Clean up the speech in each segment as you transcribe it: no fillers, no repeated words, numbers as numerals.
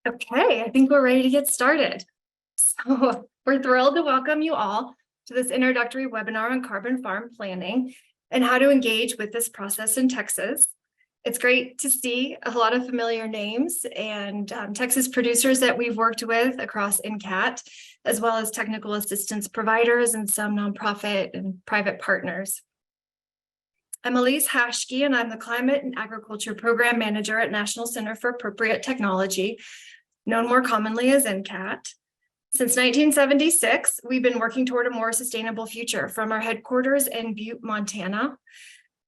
Okay, I think we're ready to get started. So we're thrilled to welcome you all to this introductory webinar on carbon farm planning and how to engage with this process in Texas. It's great to see a lot of familiar names and Texas producers that we've worked with across NCAT, as well as technical assistance providers and some nonprofit and private partners. I'm Elise Hashke, and I'm the Climate and Agriculture Program Manager at National Center for Appropriate Technology, known more commonly as NCAT. Since 1976, we've been working toward a more sustainable future from our headquarters in Butte, Montana.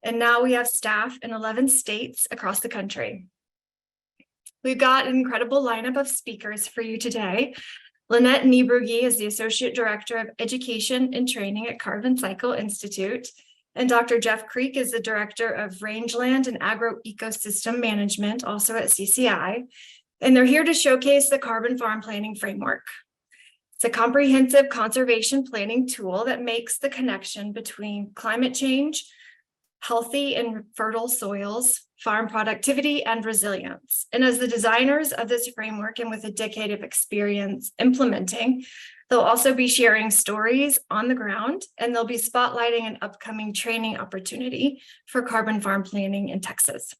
And now we have staff in 11 states across the country. We've got an incredible lineup of speakers for you today. Lynette Niebrugge is the Associate Director of Education and Training at Carbon Cycle Institute. And Dr. Jeff Creek is the Director of Rangeland and Agroecosystem Management, also at CCI. And they're here to showcase the carbon farm planning framework. It's a comprehensive conservation planning tool that makes the connection between climate change, healthy and fertile soils, farm productivity, and resilience. And as the designers of this framework and with a decade of experience implementing, they'll also be sharing stories on the ground, and they'll be spotlighting an upcoming training opportunity for carbon farm planning in Texas.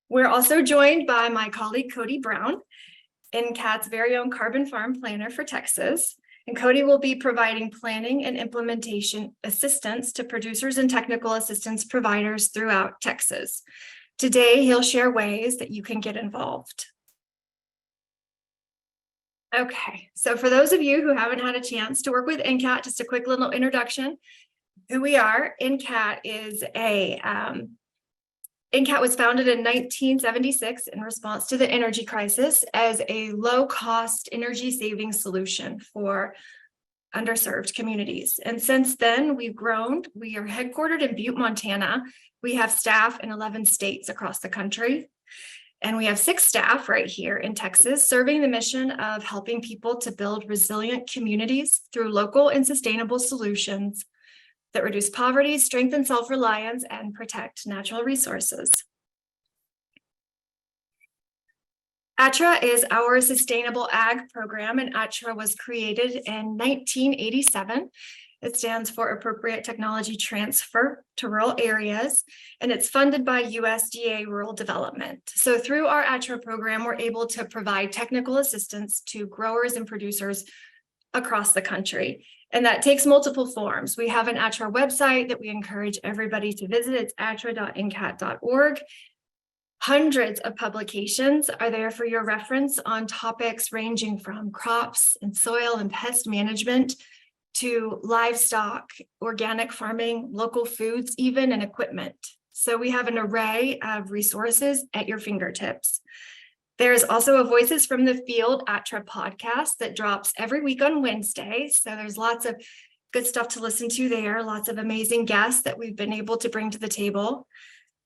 We're also joined by my colleague, Cody Brown, NCAT's very own carbon farm planner for Texas. And Cody will be providing planning and implementation assistance to producers and technical assistance providers throughout Texas. Today, he'll share ways that you can get involved. Okay, so for those of you who haven't had a chance to work with NCAT, just a quick little introduction. Who we are. NCAT is NCAT was founded in 1976 in response to the energy crisis as a low-cost energy saving solution for underserved communities. And since then, we've grown. We are headquartered in Butte, Montana. We have staff in 11 states across the country. And we have 6 staff right here in Texas, serving the mission of helping people to build resilient communities through local and sustainable solutions that reduce poverty, strengthen self-reliance, and protect natural resources. ATRA is our sustainable ag program, and ATRA was created in 1987. It stands for Appropriate Technology Transfer to Rural Areas, and it's funded by USDA Rural Development. So through our ATRA program, we're able to provide technical assistance to growers and producers across the country. And that takes multiple forms. We have an ATRA website that we encourage everybody to visit. It's atra.ncat.org. Hundreds of publications are there for your reference on topics ranging from crops and soil and pest management to livestock, organic farming, local foods, even, and equipment. So we have an array of resources at your fingertips. There's also a Voices from the Field ATRA podcast that drops every week on Wednesday. So there's lots of good stuff to listen to there, lots of amazing guests that we've been able to bring to the table.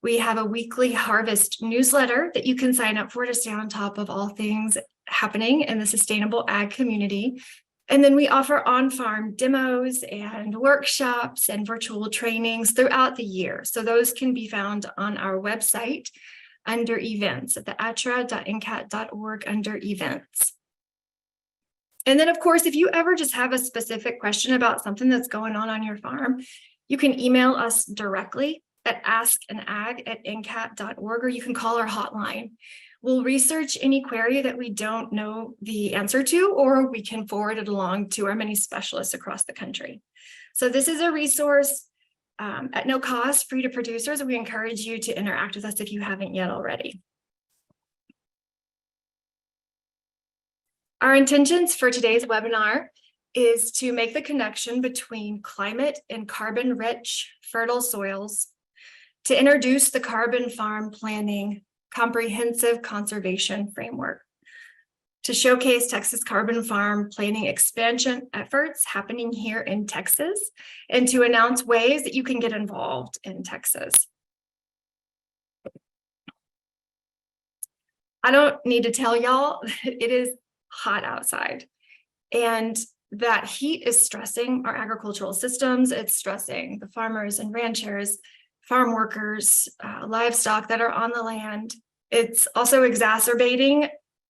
We have a weekly harvest newsletter that you can sign up for to stay on top of all things happening in the sustainable ag community. And then we offer on-farm demos and workshops and virtual trainings throughout the year. So those can be found on our website under events at the atra.ncat.org under events. And then, of course, if you ever just have a specific question about something that's going on your farm, you can email us directly at askanag@ncat.org, or you can call our hotline. We'll research any query that we don't know the answer to, or we can forward it along to our many specialists across the country. So this is a resource at no cost, free to producers. We encourage you to interact with us if you haven't yet already. Our intentions for today's webinar is to make the connection between climate and carbon-rich, fertile soils, to introduce the carbon farm planning comprehensive conservation framework, to showcase Texas carbon farm planning expansion efforts happening here in Texas, and to announce ways that you can get involved in Texas. I don't need to tell y'all, it is hot outside, and that heat is stressing our agricultural systems. It's stressing the farmers and ranchers, farm workers, livestock that are on the land. It's also exacerbating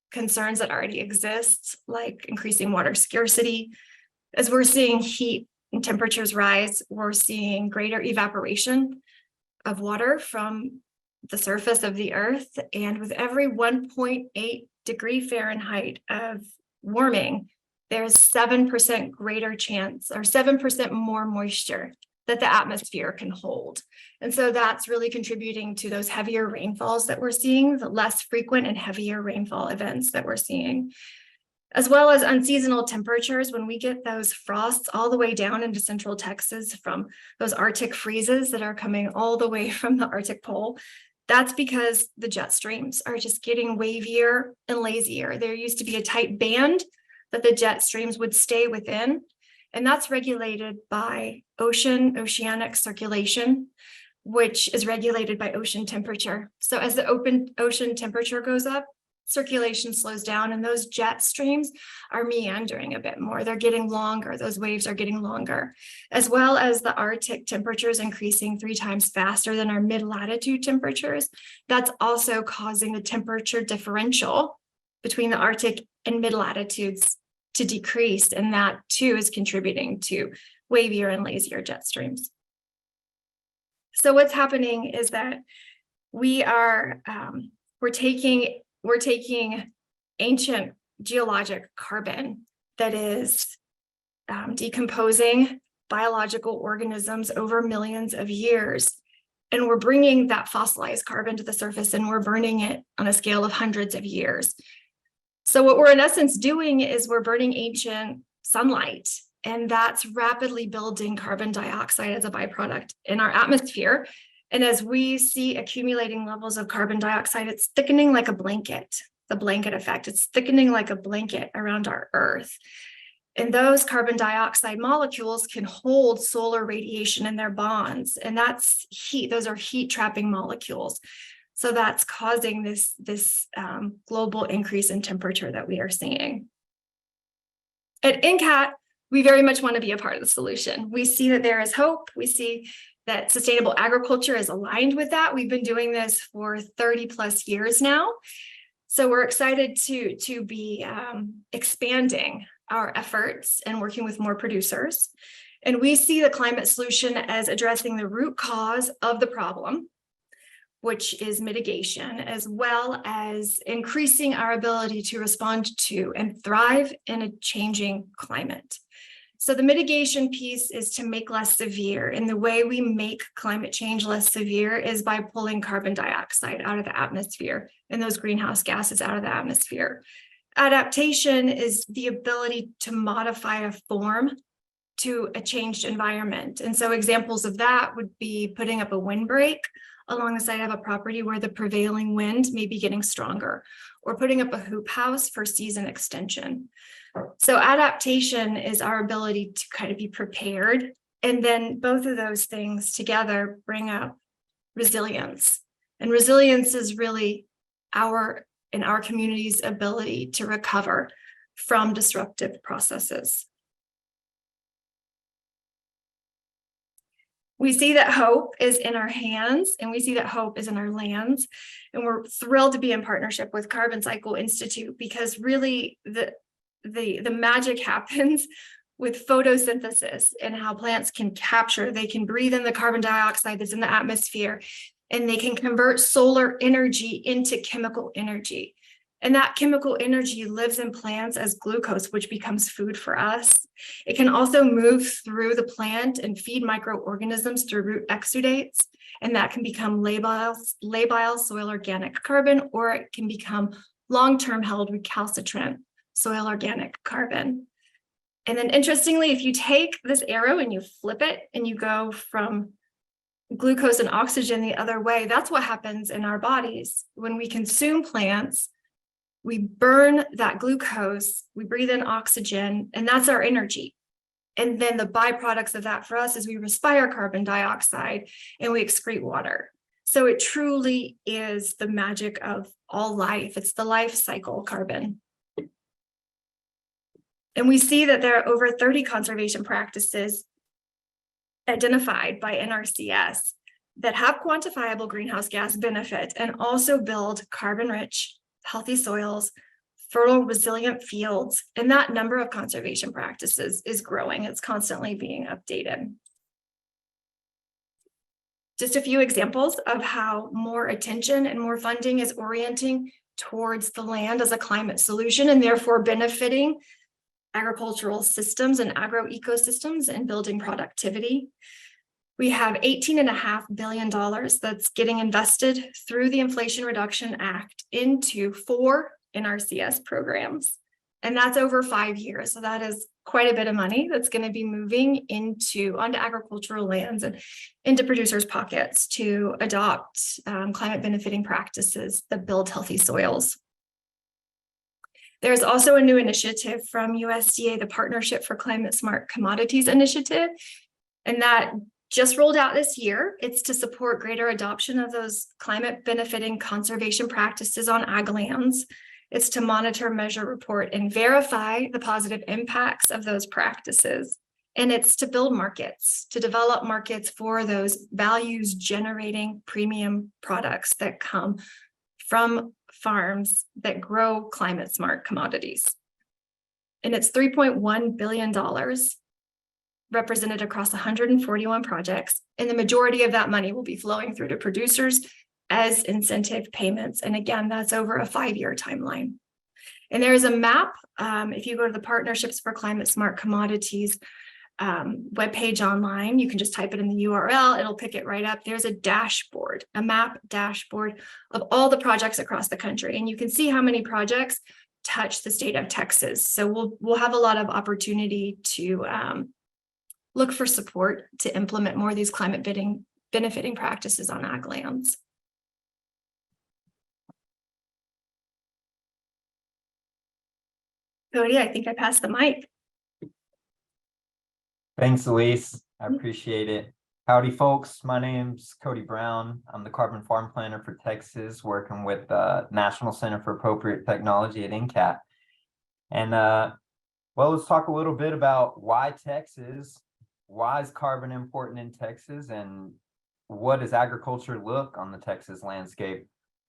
concerns that already exist, like increasing water scarcity. As we're seeing heat and temperatures rise, we're seeing greater evaporation of water from the surface of the earth. And with every 1.8 degree Fahrenheit of warming, there's 7% greater chance or 7% more moisture that the atmosphere can hold. And so that's really contributing to those heavier rainfalls that we're seeing, the less frequent and heavier rainfall events that we're seeing, as well as unseasonal temperatures. When we get those frosts all the way down into central Texas from those Arctic freezes that are coming all the way from the Arctic pole, that's because the jet streams are just getting wavier and lazier. There used to be a tight band that the jet streams would stay within, and that's regulated by oceanic circulation, which is regulated by ocean temperature. So as the ocean temperature goes up, circulation slows down, and those jet streams are meandering a bit more. They're getting longer. Those waves are getting longer, as well as the Arctic temperatures increasing 3 times faster than our mid-latitude temperatures. That's also causing the temperature differential between the Arctic and mid-latitudes to decrease, and that too is contributing to wavier and lazier jet streams. So what's happening is that we're taking ancient geologic carbon that is decomposing biological organisms over millions of years, and we're bringing that fossilized carbon to the surface, and we're burning it on a scale of hundreds of years. So what we're in essence doing is we're burning ancient sunlight, and that's rapidly building carbon dioxide as a byproduct in our atmosphere. And as we see accumulating levels of carbon dioxide, it's thickening like a blanket, the blanket effect. It's thickening like a blanket around our Earth. And those carbon dioxide molecules can hold solar radiation in their bonds, and that's heat. Those are heat trapping molecules. So that's causing this global increase in temperature that we are seeing. At NCAT, we very much want to be a part of the solution. We see that there is hope. We see that sustainable agriculture is aligned with that. We've been doing this for 30 plus years now. So we're excited to be expanding our efforts and working with more producers. And we see the climate solution as addressing the root cause of the problem, which is mitigation, as well as increasing our ability to respond to and thrive in a changing climate. So the mitigation piece is to make less severe, and the way we make climate change less severe is by pulling carbon dioxide out of the atmosphere and those greenhouse gases out of the atmosphere. Adaptation is the ability to modify a form to a changed environment. And so examples of that would be putting up a windbreak along the side of a property where the prevailing wind may be getting stronger, or putting up a hoop house for season extension. So adaptation is our ability to kind of be prepared. And then both of those things together bring up resilience. And resilience is really our community's ability to recover from disruptive processes. We see that hope is in our hands, and we see that hope is in our lands. And we're thrilled to be in partnership with Carbon Cycle Institute, because really the magic happens with photosynthesis and how plants can capture, they can breathe in the carbon dioxide that's in the atmosphere, and they can convert solar energy into chemical energy. And that chemical energy lives in plants as glucose, which becomes food for us. It can also move through the plant and feed microorganisms through root exudates, and that can become labile soil organic carbon, or it can become long-term held recalcitrant soil organic carbon. And then interestingly, if you take this arrow and you flip it and you go from glucose and oxygen the other way, that's what happens in our bodies. When we consume plants, we burn that glucose, we breathe in oxygen, and that's our energy. And then the byproducts of that for us is we respire carbon dioxide and we excrete water. So it truly is the magic of all life. It's the life cycle carbon. And we see that there are over 30 conservation practices identified by NRCS that have quantifiable greenhouse gas benefit and also build carbon-rich, healthy soils, fertile, resilient fields, and that number of conservation practices is growing. It's constantly being updated. Just a few examples of how more attention and more funding is orienting towards the land as a climate solution and therefore benefiting agricultural systems and agroecosystems and building productivity. We have $18.5 billion that's getting invested through the Inflation Reduction Act into 4 NRCS programs. And that's over 5 years. So that is quite a bit of money that's going to be moving onto agricultural lands and into producers' pockets to adopt climate benefiting practices that build healthy soils. There's also a new initiative from USDA, the Partnership for Climate Smart Commodities Initiative, and that just rolled out this year. It's to support greater adoption of those climate benefiting conservation practices on ag lands. It's to monitor, measure, report, and verify the positive impacts of those practices. And it's to build markets, to develop markets for those values generating premium products that come from farms that grow climate smart commodities. And it's $3.1 billion represented across 141 projects. And the majority of that money will be flowing through to producers as incentive payments. And again, that's over a 5-year timeline. And there's a map. If you go to the Partnerships for Climate Smart Commodities webpage online, you can just type it in the URL, it'll pick it right up. There's a dashboard, a map dashboard of all the projects across the country. And you can see how many projects touch the state of Texas. So we'll have a lot of opportunity to look for support to implement more of these climate benefiting practices on ag lands. Cody, I think I passed the mic. Thanks, Elise. I appreciate it. Howdy, folks. My name's Cody Brown. I'm the Carbon Farm Planner for Texas, working with the National Center for Appropriate Technology at NCAT. And well, let's talk a little bit about why Texas. Why is carbon important in Texas, and what does agriculture look on the Texas landscape?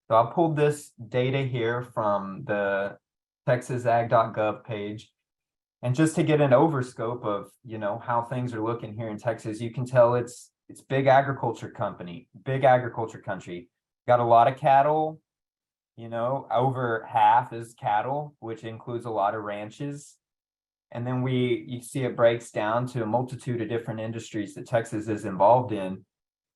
So I pulled this data here from the texasag.gov page. And just to get an overscope of, how things are looking here in Texas, you can tell it's big agriculture country. Got a lot of cattle, over half is cattle, which includes a lot of ranches. And then you see it breaks down to a multitude of different industries that Texas is involved in.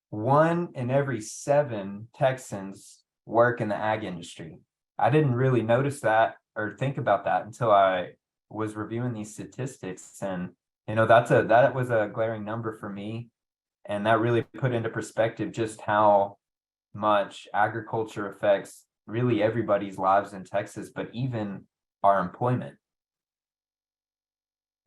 1 in every 7 Texans work in the ag industry. I didn't really notice that or think about that until I was reviewing these statistics, and that was a glaring number for me, and that really put into perspective just how much agriculture affects really everybody's lives in Texas, but even our employment.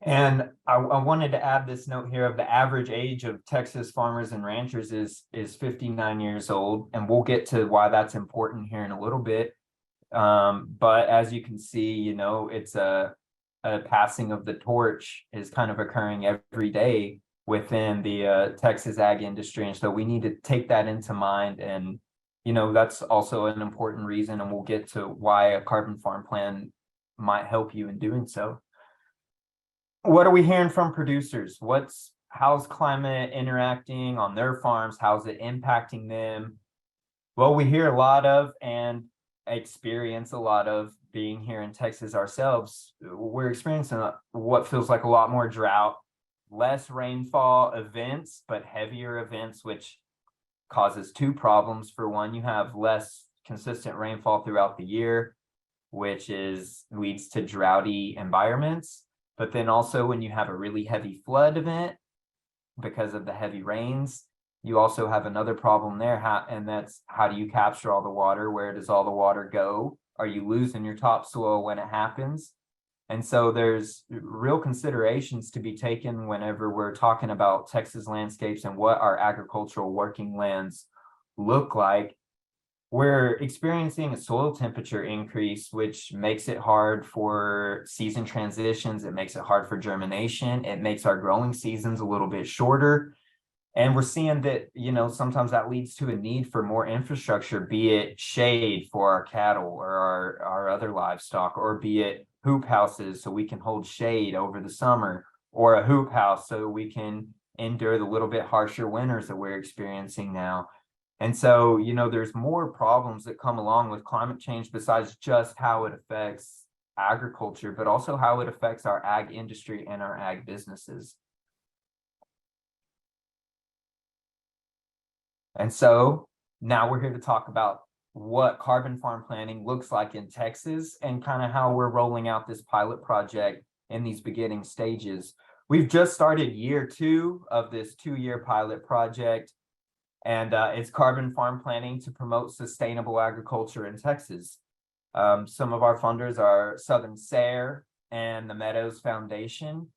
And I wanted to add this note here of the average age of Texas farmers and ranchers is 59 years old, and we'll get to why that's important here in a little bit. But as you can see, it's a passing of the torch is kind of occurring every day within the Texas ag industry. And so we need to take that into mind. And, that's also an important reason. And we'll get to why a carbon farm plan might help you in doing so. What are we hearing from producers? How's climate interacting on their farms? How's it impacting them? Well, we hear a lot of, and experience a lot of, being here in Texas ourselves. We're experiencing what feels like a lot more drought, less rainfall events, but heavier events, which causes 2 problems. For one, you have less consistent rainfall throughout the year, which leads to droughty environments. But then also when you have a really heavy flood event because of the heavy rains, you also have another problem there. And that's, how do you capture all the water? Where does all the water go? Are you losing your topsoil when it happens? And so there's real considerations to be taken whenever we're talking about Texas landscapes and what our agricultural working lands look like. We're experiencing a soil temperature increase, which makes it hard for season transitions. It makes it hard for germination. It makes our growing seasons a little bit shorter. And we're seeing that, sometimes that leads to a need for more infrastructure, be it shade for our cattle or our other livestock, or be it hoop houses so we can hold shade over the summer, or a hoop house so we can endure the little bit harsher winters that we're experiencing now. And so, there's more problems that come along with climate change besides just how it affects agriculture, but also how it affects our ag industry and our ag businesses. And so now we're here to talk about what carbon farm planning looks like in Texas and kind of how we're rolling out this pilot project in these beginning stages. We've just started year 2 of this 2-year pilot project, and it's carbon farm planning to promote sustainable agriculture in Texas. Some of our funders are Southern SARE and the Meadows Foundation.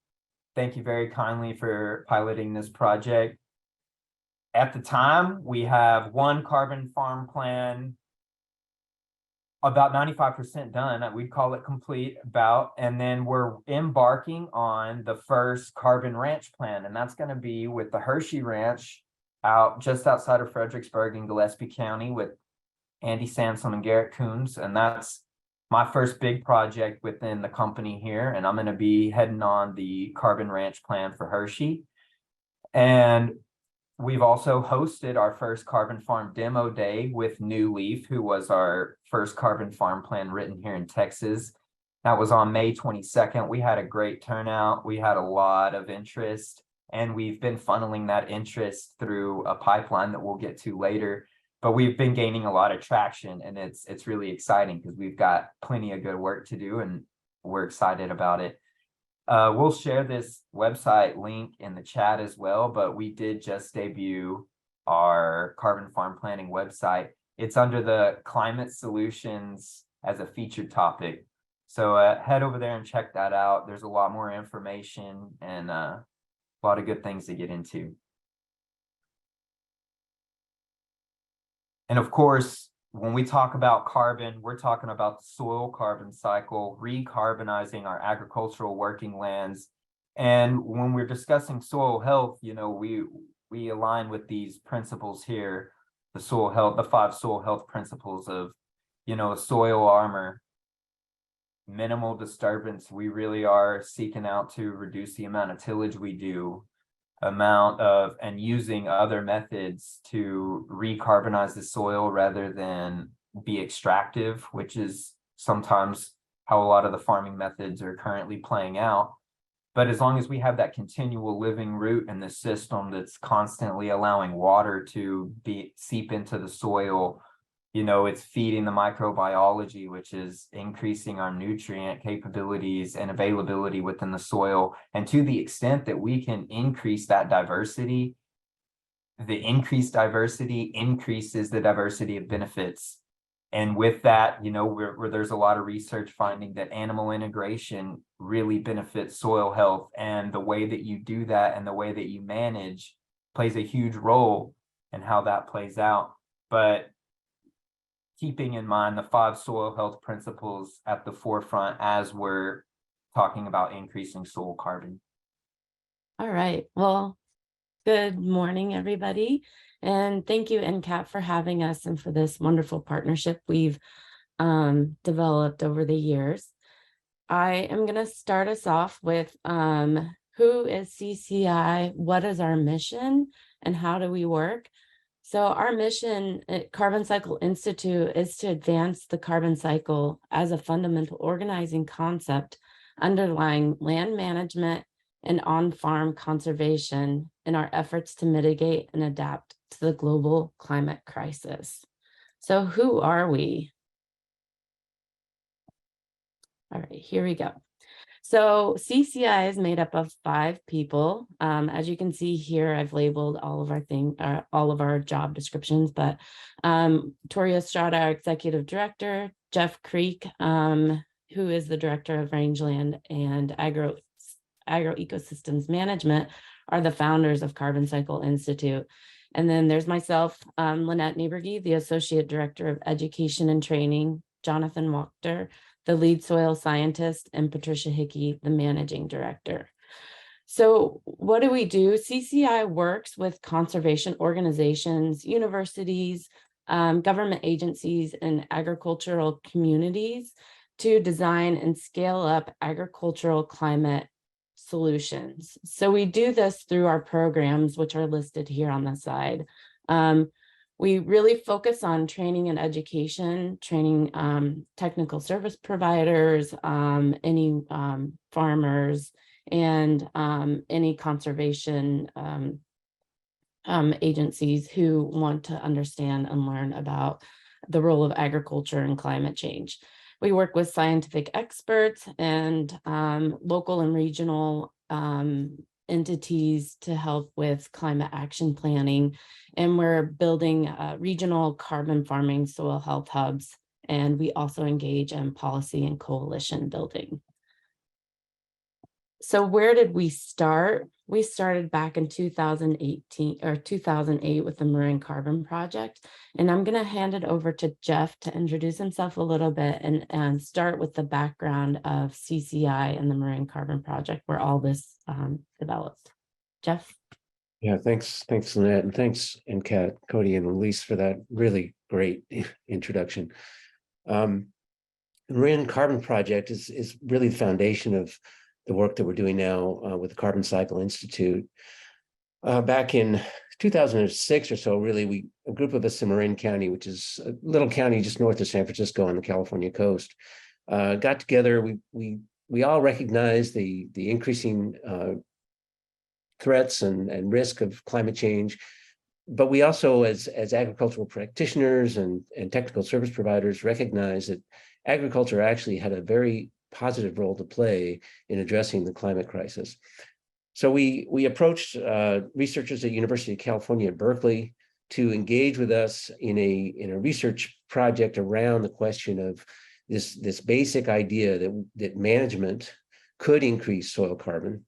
Thank you very kindly for piloting this project. At the time, we have one carbon farm plan, about 95% done. We'd call it complete and then we're embarking on the first carbon ranch plan. And that's going to be with the Hershey Ranch out just outside of Fredericksburg in Gillespie County with Andy Sansom and Garrett Coons. And that's my first big project within the company here. And I'm going to be heading on the carbon ranch plan for Hershey. And we've also hosted our first carbon farm demo day with New Leaf, who was our first carbon farm plan written here in Texas. That was on May 22nd. We had a great turnout. We had a lot of interest, and we've been funneling that interest through a pipeline that we'll get to later. But we've been gaining a lot of traction, and it's really exciting because we've got plenty of good work to do, and we're excited about it. We'll share this website link in the chat as well, but we did just debut our carbon farm planning website. It's under the climate solutions as a featured topic. So head over there and check that out. There's a lot more information and a lot of good things to get into. And of course, when we talk about carbon, we're talking about the soil carbon cycle, recarbonizing our agricultural working lands. And when we're discussing soil health, we align with these principles here, the 5 soil health principles of, soil armor, minimal disturbance. We really are seeking out to reduce the amount of tillage we do, and using other methods to recarbonize the soil rather than be extractive, which is sometimes how a lot of the farming methods are currently playing out. But as long as we have that continual living root in the system that's constantly allowing water to seep into the soil, it's feeding the microbiology, which is increasing our nutrient capabilities and availability within the soil. And to the extent that we can increase that diversity, the increased diversity increases the diversity of benefits. And with that, where there's a lot of research finding that animal integration really benefits soil health, and the way that you do that and the way that you manage plays a huge role in how that plays out. But keeping in mind the 5 soil health principles at the forefront as we're talking about increasing soil carbon. All right. Well, good morning, everybody. And thank you, NCAT, for having us and for this wonderful partnership we've developed over the years. I am going to start us off with who is CCI, what is our mission, and how do we work? So our mission at Carbon Cycle Institute is to advance the carbon cycle as a fundamental organizing concept underlying land management and on-farm conservation in our efforts to mitigate and adapt to the global climate crisis. So who are we? All right, here we go. So CCI is made up of 5 people. As you can see here, I've labeled all of our job descriptions, but Toria Estrada, our executive director, Jeff Creek, who is the director of rangeland and agro ecosystems management, are the founders of Carbon Cycle Institute. And then there's myself, Lynette Nieberge, the associate director of education and training, Jonathan Wachter, the lead soil scientist, and Patricia Hickey, the managing director. So what do we do? CCI works with conservation organizations, universities, government agencies, and agricultural communities to design and scale up agricultural climate solutions. So we do this through our programs, which are listed here on the side. We really focus on training and education, training technical service providers, any farmers, and any conservation agencies who want to understand and learn about the role of agriculture and climate change. We work with scientific experts and local and regional entities to help with climate action planning. And we're building regional carbon farming soil health hubs. And we also engage in policy and coalition building. So where did we start? We started back in 2018 or 2008 with the Marin Carbon Project. And I'm going to hand it over to Jeff to introduce himself a little bit and start with the background of CCI and the Marin Carbon Project, where all this developed. Jeff? Yeah, thanks, Lynette, and thanks, NCAT, Cody, and Elise for that really great introduction. The Marin Carbon Project is really the foundation of the work that we're doing now with the Carbon Cycle Institute. Back in 2006 or so, really, a group of us in Marin County, which is a little county just north of San Francisco on the California coast, got together. We all recognized the increasing threats and risk of climate change, but we also, as agricultural practitioners and technical service providers, recognize that agriculture actually had a very positive role to play in addressing the climate crisis. So we approached researchers at University of California at Berkeley to engage with us in a research project around the question of this basic idea that management could increase soil carbon,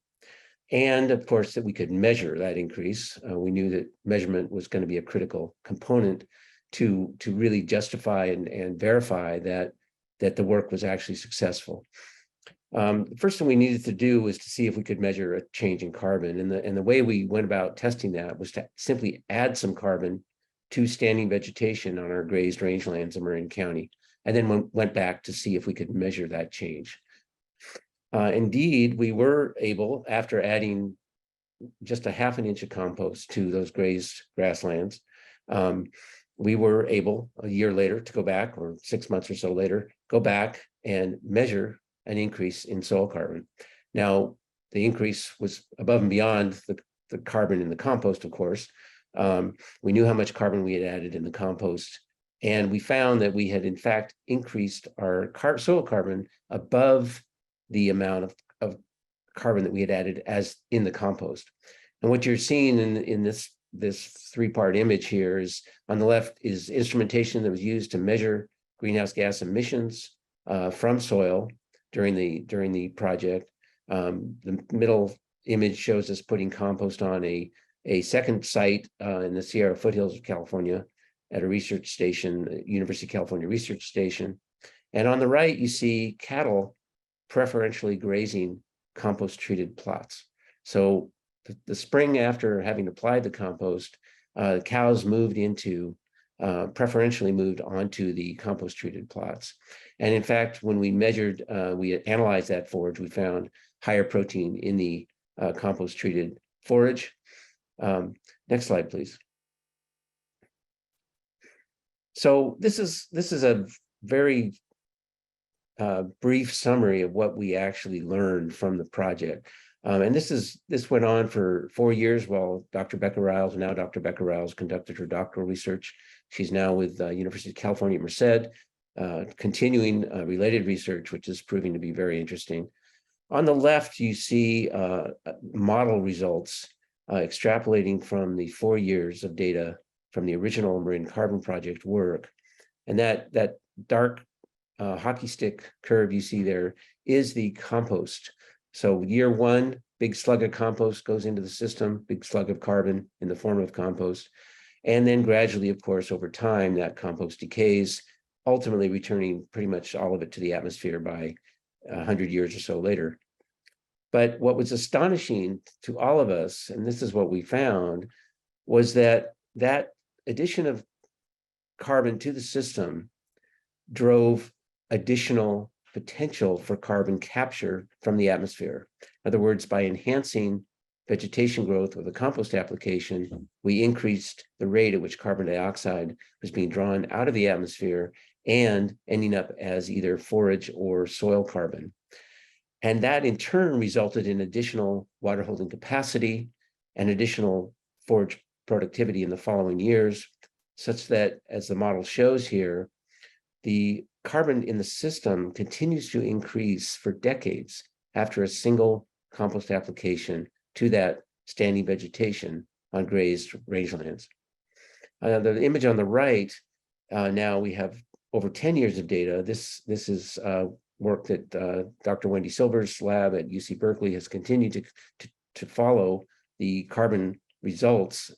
and of course that we could measure that increase. We knew that measurement was going to be a critical component to really justify and verify that the work was actually successful. The first thing we needed to do was to see if we could measure a change in carbon. And the way we went about testing that was to simply add some carbon to standing vegetation on our grazed rangelands in Marin County, and then went back to see if we could measure that change. Indeed, we were able, after adding just a ½ inch of compost to those grazed grasslands, we were able a year later to go back, or 6 months or so later, go back and measure an increase in soil carbon. Now, the increase was above and beyond the carbon in the compost, of course. We knew how much carbon we had added in the compost, and we found that we had in fact increased our soil carbon above the amount of carbon that we had added as in the compost. And what you're seeing in this three-part image here is, on the left is instrumentation that was used to measure greenhouse gas emissions from soil during the project. The middle image shows us putting compost on a second site in the Sierra foothills of California at a research station, University of California Research Station. And on the right, you see cattle preferentially grazing compost treated plots. So the spring after having applied the compost, cows preferentially moved onto the compost treated plots. And in fact, when we measured, we analyzed that forage, we found higher protein in the compost treated forage. Next slide, please. So this is a very brief summary of what we actually learned from the project. And this went on for 4 years while Dr. Becca Riles, now Dr. Becca Riles, conducted her doctoral research. She's now with University of California, Merced, continuing related research, which is proving to be very interesting. On the left, you see model results extrapolating from the 4 years of data from the original Marin Carbon Project work. And that dark hockey stick curve you see there is the compost. So year one, big slug of compost goes into the system, big slug of carbon in the form of compost. And then gradually, of course, over time, that compost decays, ultimately returning pretty much all of it to the atmosphere by 100 years or so later. But what was astonishing to all of us, and this is what we found, was that that addition of carbon to the system drove additional potential for carbon capture from the atmosphere. In other words, by enhancing vegetation growth with a compost application, we increased the rate at which carbon dioxide was being drawn out of the atmosphere and ending up as either forage or soil carbon. And that in turn resulted in additional water holding capacity and additional forage productivity in the following years, such that, as the model shows here, the carbon in the system continues to increase for decades after a single compost application to that standing vegetation on grazed rangelands. The image on the right, now we have over 10 years of data. This is work that Dr. Wendy Silver's lab at UC Berkeley has continued to follow the carbon results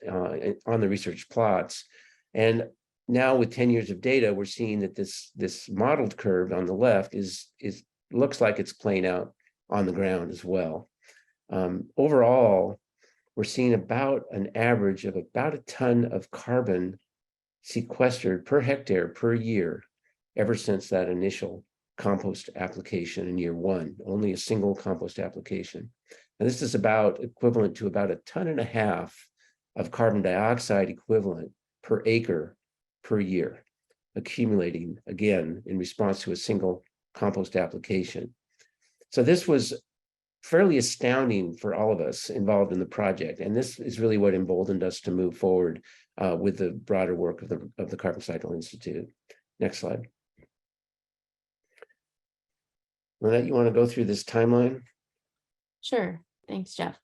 on the research plots. And now with 10 years of data, we're seeing that this modeled curve on the left looks like it's playing out on the ground as well. Overall, we're seeing about an average of about a ton of carbon sequestered per hectare per year ever since that initial compost application in year one, only a single compost application. And this is about equivalent to about 1.5 tons of carbon dioxide equivalent per acre per year, accumulating again in response to a single compost application. So this was fairly astounding for all of us involved in the project. And this is really what emboldened us to move forward with the broader work of the Carbon Cycle Institute. Next slide. Lynette, you want to go through this timeline? Sure. Thanks, Jeff.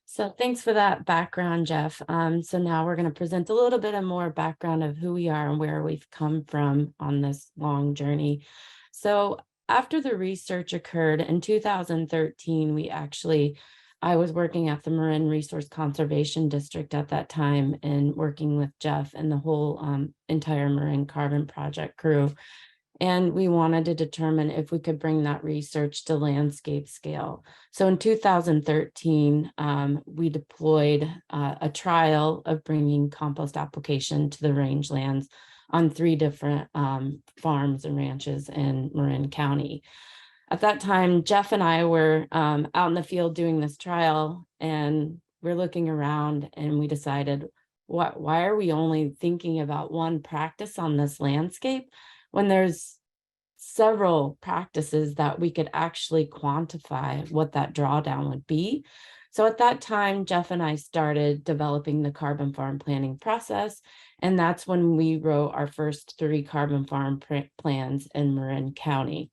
So thanks for that background, Jeff. So now we're going to present a little bit of more background of who we are and where we've come from on this long journey. So after the research occurred in 2013, I was working at the Marin Resource Conservation District at that time and working with Jeff and the whole entire Marin Carbon Project crew. And we wanted to determine if we could bring that research to landscape scale. So in 2013, we deployed a trial of bringing compost application to the rangelands on 3 different farms and ranches in Marin County. At that time, Jeff and I were out in the field doing this trial, and we're looking around and we decided, why are we only thinking about one practice on this landscape when there's several practices that we could actually quantify what that drawdown would be? So at that time, Jeff and I started developing the carbon farm planning process, and that's when we wrote our first 3 carbon farm plans in Marin County.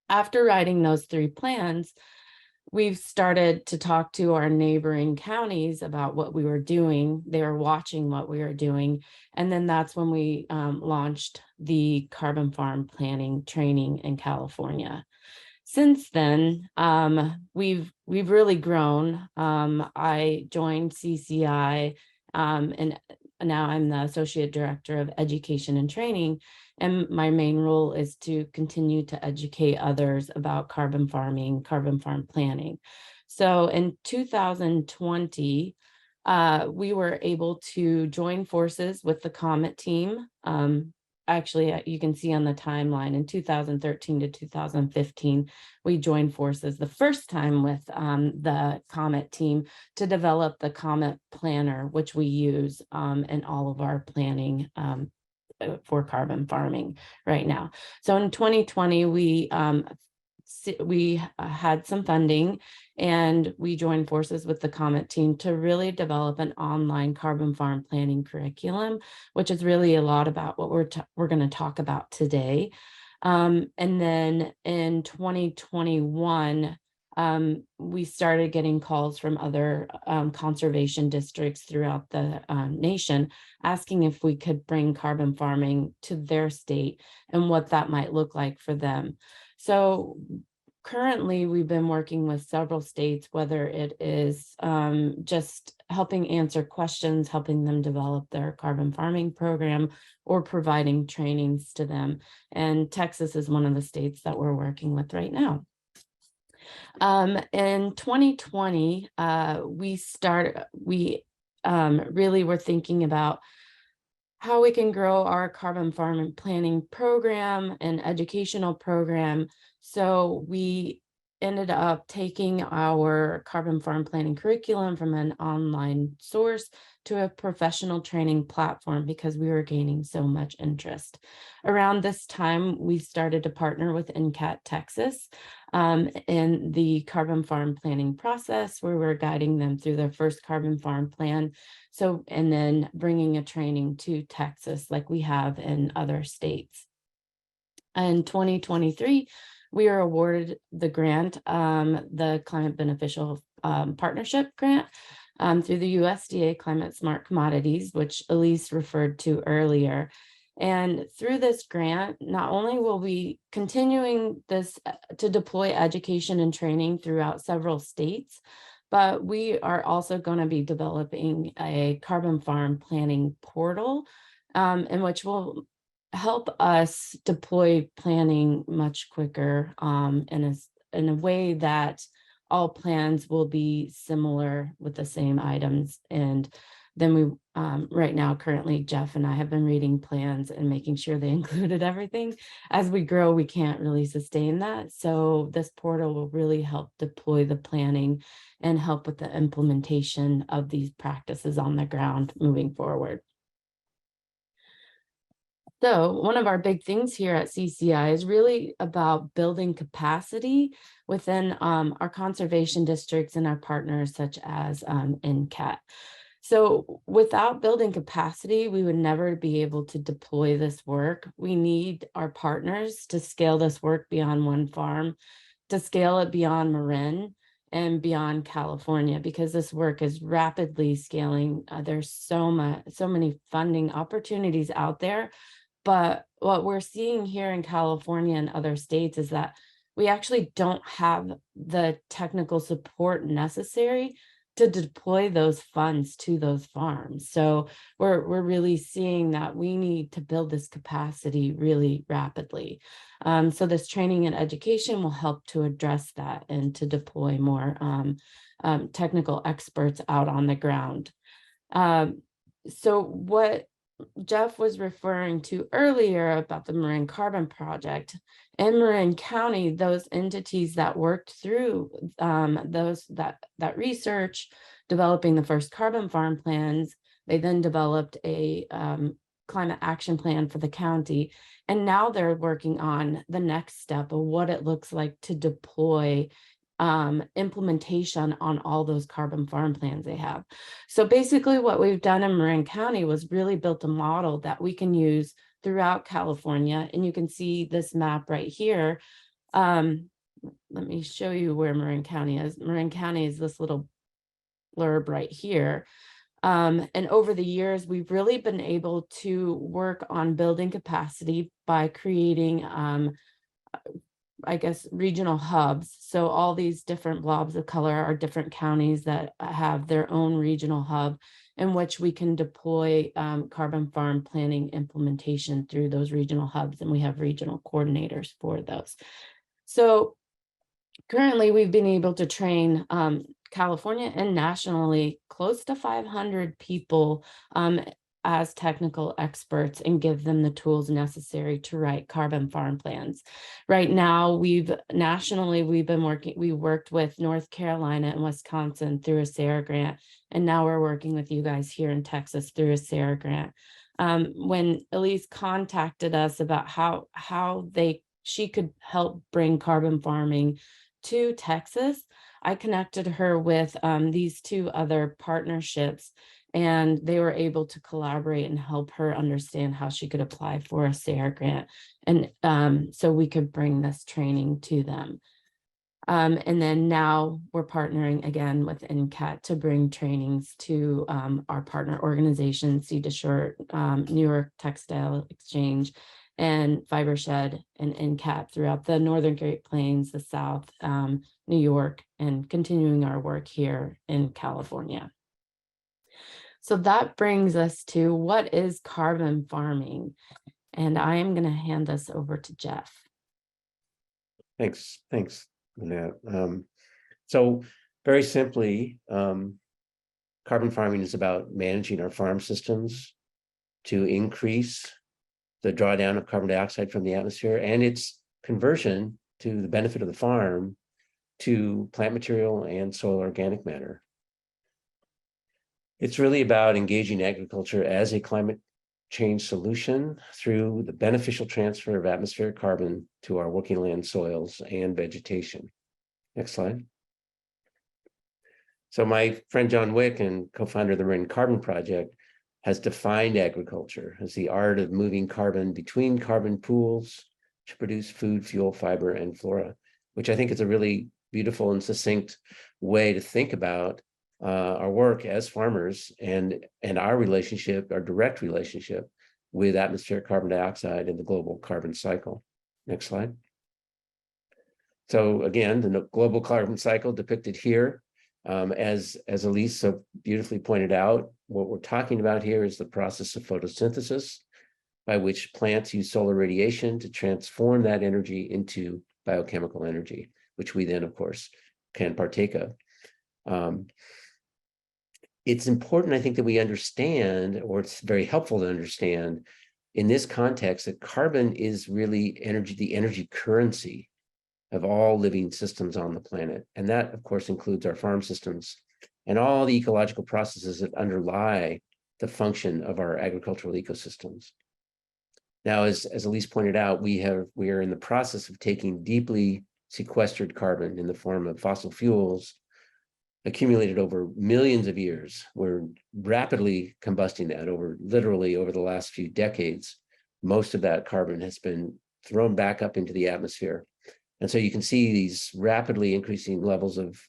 After writing those 3 plans, we've started to talk to our neighboring counties about what we were doing. They were watching what we were doing. And then that's when we launched the carbon farm planning training in California. Since then, we've really grown. I joined CCI, and now I'm the Associate Director of Education and Training. And my main role is to continue to educate others about carbon farming, carbon farm planning. So in 2020, we were able to join forces with the COMET team. Actually, you can see on the timeline in 2013 to 2015, we joined forces the first time with the COMET team to develop the COMET planner, which we use in all of our planning for carbon farming right now. So in 2020, we had some funding, and we joined forces with the COMET team to really develop an online carbon farm planning curriculum, which is really a lot about what we're going to talk about today. And then in 2021, we started getting calls from other conservation districts throughout the nation asking if we could bring carbon farming to their state and what that might look like for them. So currently, we've been working with several states, whether it is just helping answer questions, helping them develop their carbon farming program, or providing trainings to them. And Texas is one of the states that we're working with right now. In 2020, we really were thinking about how we can grow our carbon farm and planning program and educational program. So we ended up taking our carbon farm planning curriculum from an online source to a professional training platform because we were gaining so much interest. Around this time, we started to partner with NCAT Texas in the carbon farm planning process, where we're guiding them through their first carbon farm plan. So, and then bringing a training to Texas like we have in other states. In 2023, we were awarded the grant, the Climate Beneficial Partnership Grant through the USDA Climate Smart Commodities, which Elise referred to earlier. And through this grant, not only will we continuing this to deploy education and training throughout several states, but we are also going to be developing a carbon farm planning portal in which will help us deploy planning much quicker in a way that all plans will be similar with the same items. And then we right now, currently, Jeff and I have been reading plans and making sure they included everything. As we grow, we can't really sustain that. So this portal will really help deploy the planning and help with the implementation of these practices on the ground moving forward. So one of our big things here at CCI is really about building capacity within our conservation districts and our partners such as NCAT. So without building capacity, we would never be able to deploy this work. We need our partners to scale this work beyond one farm, to scale it beyond Marin and beyond California, because this work is rapidly scaling. There's so many funding opportunities out there. But what we're seeing here in California and other states is that we actually don't have the technical support necessary to deploy those funds to those farms. So we're really seeing that we need to build this capacity really rapidly. So this training and education will help to address that and to deploy more technical experts out on the ground. So what Jeff was referring to earlier about the Marin Carbon Project, in Marin County, those entities that worked through that research, developing the first carbon farm plans, they then developed a climate action plan for the county. And now they're working on the next step of what it looks like to deploy implementation on all those carbon farm plans they have. So basically what we've done in Marin County was really built a model that we can use throughout California. And you can see this map right here. Let me show you where Marin County is. Marin County is this little blurb right here. And over the years, we've really been able to work on building capacity by creating I guess, regional hubs. So all these different blobs of color are different counties that have their own regional hub in which we can deploy carbon farm planning implementation through those regional hubs. And we have regional coordinators for those. So currently we've been able to train California and nationally close to 500 people as technical experts and give them the tools necessary to write carbon farm plans. Right now, we worked with North Carolina and Wisconsin through a SARE grant, and now we're working with you guys here in Texas through a SARE grant. When Elise contacted us about how she could help bring carbon farming to Texas, I connected her with these two other partnerships, and they were able to collaborate and help her understand how she could apply for a SARE grant. And so we could bring this training to them. And then now we're partnering again with NCAT to bring trainings to our partner organizations, Seed to Short, New York Textile Exchange, and Fibershed and NCAT throughout the Northern Great Plains, the South, New York, and continuing our work here in California. So that brings us to what is carbon farming? And I am going to hand this over to Jeff. Thanks, So very simply, carbon farming is about managing our farm systems to increase the drawdown of carbon dioxide from the atmosphere and its conversion to the benefit of the farm to plant material and soil organic matter. It's really about engaging agriculture as a climate change solution through the beneficial transfer of atmospheric carbon to our working land soils and vegetation. Next slide. So my friend John Wick and co-founder of the Marine Carbon Project has defined agriculture as the art of moving carbon between carbon pools to produce food, fuel, fiber, and flora, which I think is a really beautiful and succinct way to think about our work as farmers and our relationship, our direct relationship with atmospheric carbon dioxide and the global carbon cycle. Next slide. So again, the global carbon cycle depicted here. As Elise so beautifully pointed out, what we're talking about here is the process of photosynthesis, by which plants use solar radiation to transform that energy into biochemical energy, which we then, of course, can partake of. It's important, I think, that we understand, or it's very helpful to understand in this context, that carbon is really energy, the energy currency of all living systems on the planet. And that, of course, includes our farm systems and all the ecological processes that underlie the function of our agricultural ecosystems. Now, as Elise pointed out, we are in the process of taking deeply sequestered carbon in the form of fossil fuels accumulated over millions of years. We're rapidly combusting that literally over the last few decades. Most of that carbon has been thrown back up into the atmosphere. And so you can see these rapidly increasing levels of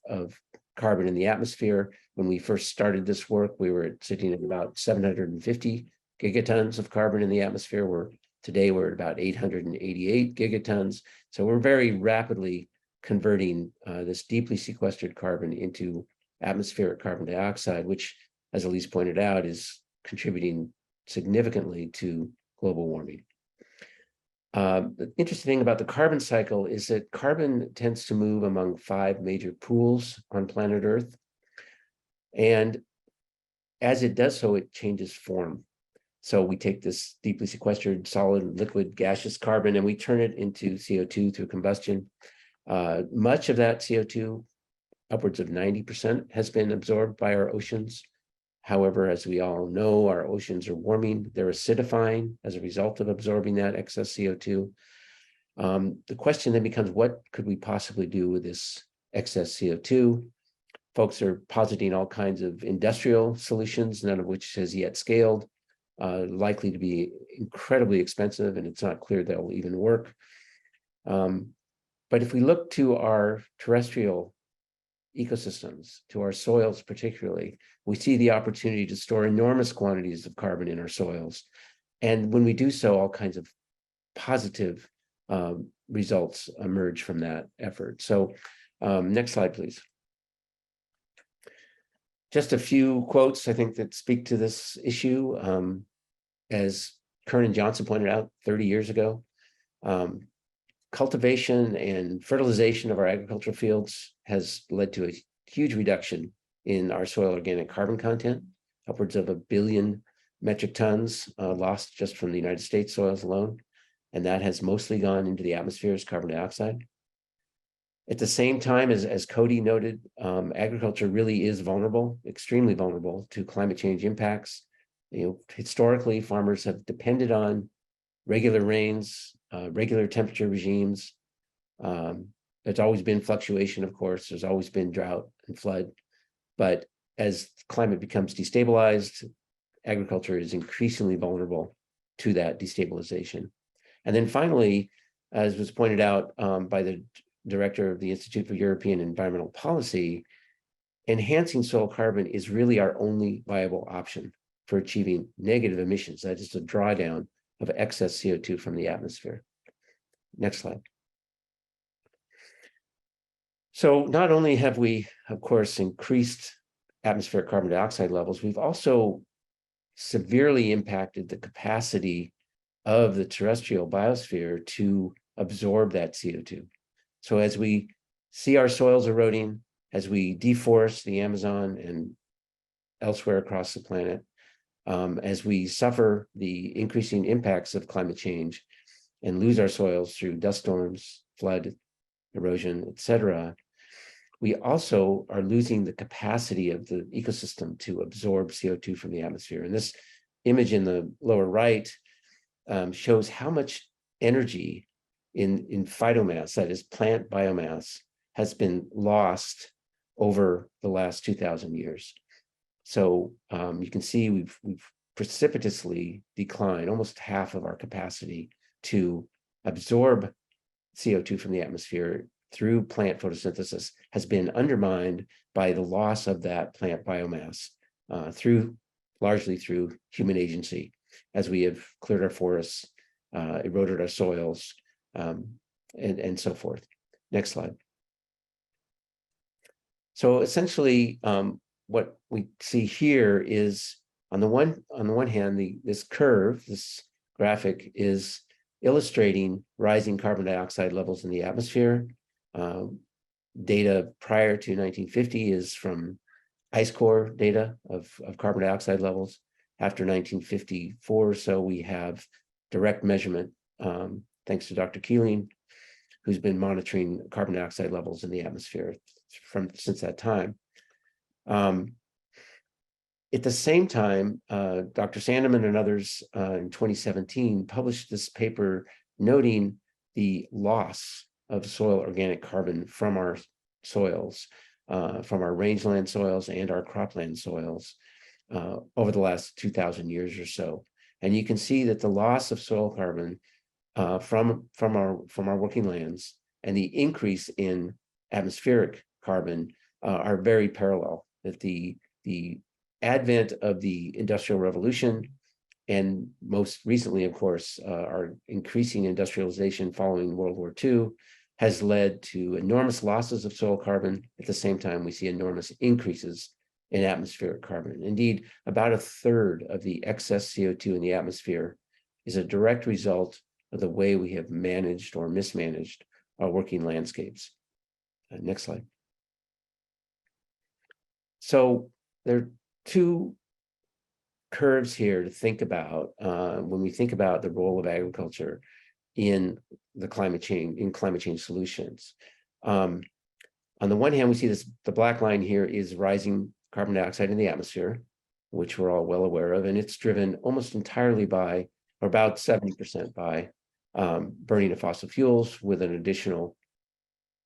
carbon in the atmosphere. When we first started this work, we were sitting at about 750 gigatons of carbon in the atmosphere. Today we're at about 888 gigatons. So we're very rapidly converting this deeply sequestered carbon into atmospheric carbon dioxide, which, as Elise pointed out, is contributing significantly to global warming. The interesting thing about the carbon cycle is that carbon tends to move among 5 major pools on planet Earth. And as it does so, it changes form. So we take this deeply sequestered solid, liquid, gaseous carbon, and we turn it into CO2 through combustion. Much of that CO2, upwards of 90%, has been absorbed by our oceans. However, as we all know, our oceans are warming. They're acidifying as a result of absorbing that excess CO2. The question then becomes, what could we possibly do with this excess CO2? Folks are positing all kinds of industrial solutions, none of which has yet scaled, likely to be incredibly expensive, and it's not clear they'll even work. But if we look to our terrestrial ecosystems, to our soils particularly, we see the opportunity to store enormous quantities of carbon in our soils. And when we do so, all kinds of positive results emerge from that effort. So next slide, please. Just a few quotes, I think, that speak to this issue. As Kern and Johnson pointed out 30 years ago, cultivation and fertilization of our agricultural fields has led to a huge reduction in our soil organic carbon content, upwards of 1 billion metric tons lost just from the United States soils alone. And that has mostly gone into the atmosphere as carbon dioxide. At the same time, as Cody noted, agriculture really is vulnerable, extremely vulnerable to climate change impacts. Historically, farmers have depended on regular rains, regular temperature regimes. There's always been fluctuation, of course. There's always been drought and flood. But as climate becomes destabilized, agriculture is increasingly vulnerable to that destabilization. And then finally, as was pointed out by the director of the Institute for European Environmental Policy, enhancing soil carbon is really our only viable option for achieving negative emissions. That is the drawdown of excess CO2 from the atmosphere. Next slide. So not only have we, of course, increased atmospheric carbon dioxide levels, we've also severely impacted the capacity of the terrestrial biosphere to absorb that CO2. So as we see our soils eroding as we deforest the Amazon and elsewhere across the planet, as we suffer the increasing impacts of climate change and lose our soils through dust storms, flood, erosion, etc. We also are losing the capacity of the ecosystem to absorb CO2 from the atmosphere. And this image in the lower right shows how much energy in phytomass, that is plant biomass, has been lost over the last 2,000 years. So you can see we've precipitously declined almost half of our capacity to absorb CO2 from the atmosphere through plant photosynthesis has been undermined by the loss of that plant biomass largely through human agency, as we have cleared our forests, eroded our soils, and so forth. Next slide. So essentially, what we see here is on the one hand, this curve, this graphic is illustrating rising carbon dioxide levels in the atmosphere. Data prior to 1950 is from ice core data of carbon dioxide levels. After 1954 or so, we have direct measurement, thanks to Dr. Keeling, who's been monitoring carbon dioxide levels in the atmosphere since that time. At the same time, Dr. Sandeman and others in 2017 published this paper noting the loss of soil organic carbon from our soils, from our rangeland soils and our cropland soils over the last 2,000 years or so. And you can see that the loss of soil carbon from our working lands and the increase in atmospheric carbon are very parallel. That the advent of the Industrial Revolution, and most recently, of course, our increasing industrialization following World War II, has led to enormous losses of soil carbon. At the same time, we see enormous increases in atmospheric carbon. Indeed, about a third of the excess CO2 in the atmosphere is a direct result of the way we have managed or mismanaged our working landscapes. Next slide. So there are two curves here to think about when we think about the role of agriculture in the climate change solutions. On the one hand, we see the black line here is rising carbon dioxide in the atmosphere, which we're all well aware of, and it's driven almost entirely by, or about 70% by, burning of fossil fuels, with an additional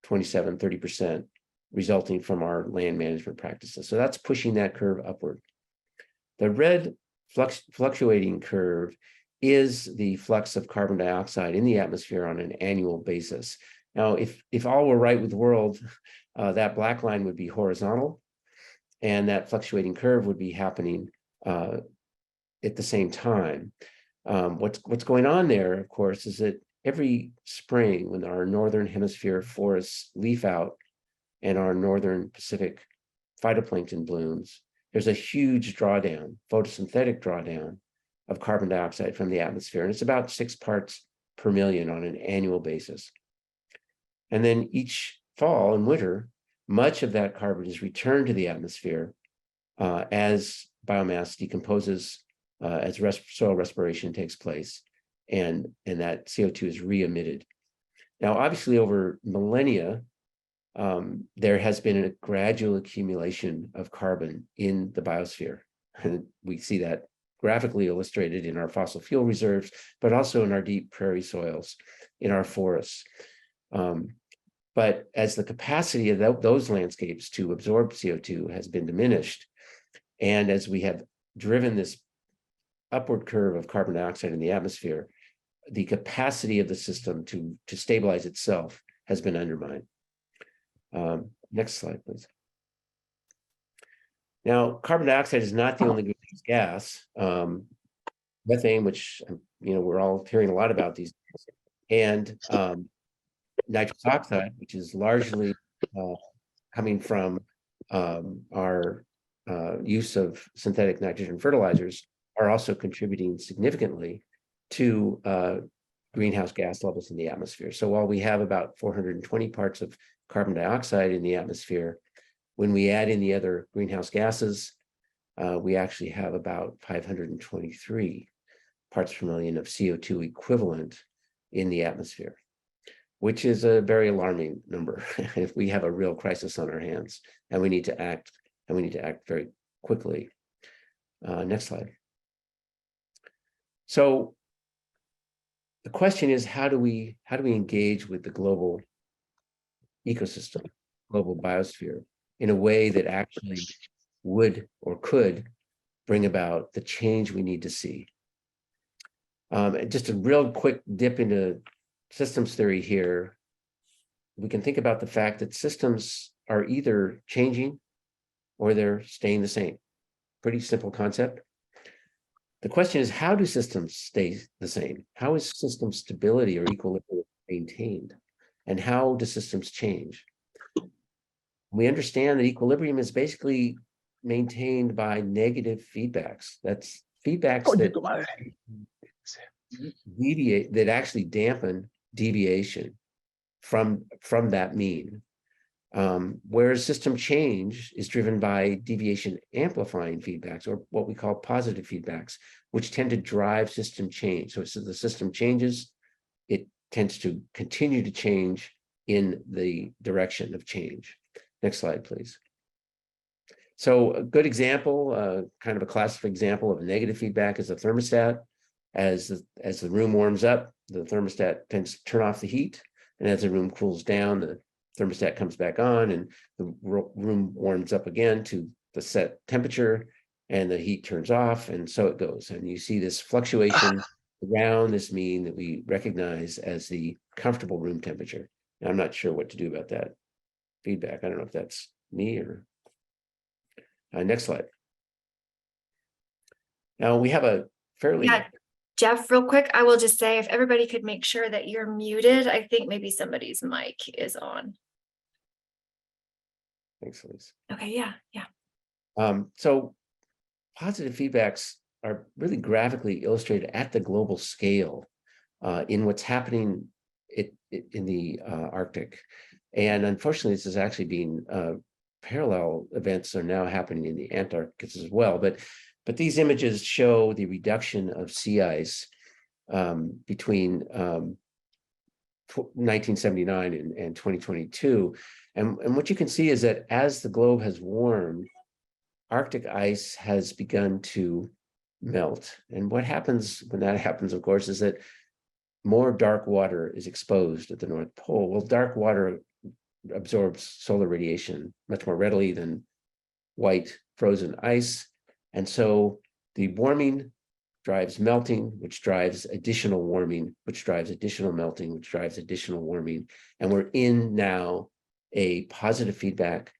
27-30% resulting from our land management practices. So that's pushing that curve upward. The red fluctuating curve is the flux of carbon dioxide in the atmosphere on an annual basis. Now, if all were right with the world, that black line would be horizontal, and that fluctuating curve would be happening at the same time. What's going on there, of course, is that every spring, when our northern hemisphere forests leaf out and our northern Pacific phytoplankton blooms, there's a huge drawdown, photosynthetic drawdown of carbon dioxide from the atmosphere. And it's about 6 parts per million on an annual basis. And then each fall and winter, much of that carbon is returned to the atmosphere as biomass decomposes, as soil respiration takes place, and that CO2 is re-emitted. Now, obviously, over millennia, there has been a gradual accumulation of carbon in the biosphere. And we see that graphically illustrated in our fossil fuel reserves, but also in our deep prairie soils, in our forests. But as the capacity of those landscapes to absorb CO2 has been diminished, and as we have driven this upward curve of carbon dioxide in the atmosphere, the capacity of the system to stabilize itself has been undermined. Next slide, please. Now, carbon dioxide is not the only greenhouse gas. Methane, which we're all hearing a lot about these days, and nitrous oxide, which is largely coming from our use of synthetic nitrogen fertilizers, are also contributing significantly to greenhouse gas levels in the atmosphere. So while we have about 420 parts of carbon dioxide in the atmosphere, when we add in the other greenhouse gases, we actually have about 523 parts per million of CO2 equivalent in the atmosphere, which is a very alarming number if we have a real crisis on our hands and we need to act, very quickly. Next slide. So the question is, how do we engage with the global ecosystem, global biosphere, in a way that actually would or could bring about the change we need to see? And just a real quick dip into systems theory here. We can think about the fact that systems are either changing or they're staying the same. Pretty simple concept. The question is, how do systems stay the same? How is system stability or equilibrium maintained? And how do systems change? We understand that equilibrium is basically maintained by negative feedbacks. That's feedbacks that deviate, that actually dampen deviation from that mean. Whereas system change is driven by deviation amplifying feedbacks, or what we call positive feedbacks, which tend to drive system change. So the system changes, it tends to continue to change in the direction of change. Next slide, please. So a good example, kind of a classic example of negative feedback is a thermostat. As the room warms up, the thermostat tends to turn off the heat, and as the room cools down, the thermostat comes back on and the room warms up again to the set temperature and the heat turns off, and so it goes. And you see this fluctuation around this mean that we recognize as the comfortable room temperature. Now, I'm not sure what to do about that feedback. I don't know if that's me or... next slide. Now we have a fairly... Yeah, Jeff, real quick, I will just say if everybody could make sure that you're muted, I think maybe somebody's mic is on. Thanks, Elise. Okay, yeah. So positive feedbacks are really graphically illustrated at the global scale in what's happening in the Arctic. And unfortunately, this is actually being parallel events are now happening in the Antarctic as well. But these images show the reduction of sea ice between 1979 and 2022. And what you can see is that as the globe has warmed, Arctic ice has begun to melt. And what happens when that happens, of course, is that more dark water is exposed at the North Pole. Well, dark water absorbs solar radiation much more readily than white frozen ice. And so the warming drives melting, which drives additional warming, which drives additional melting, which drives additional warming. And we're in now a positive feedback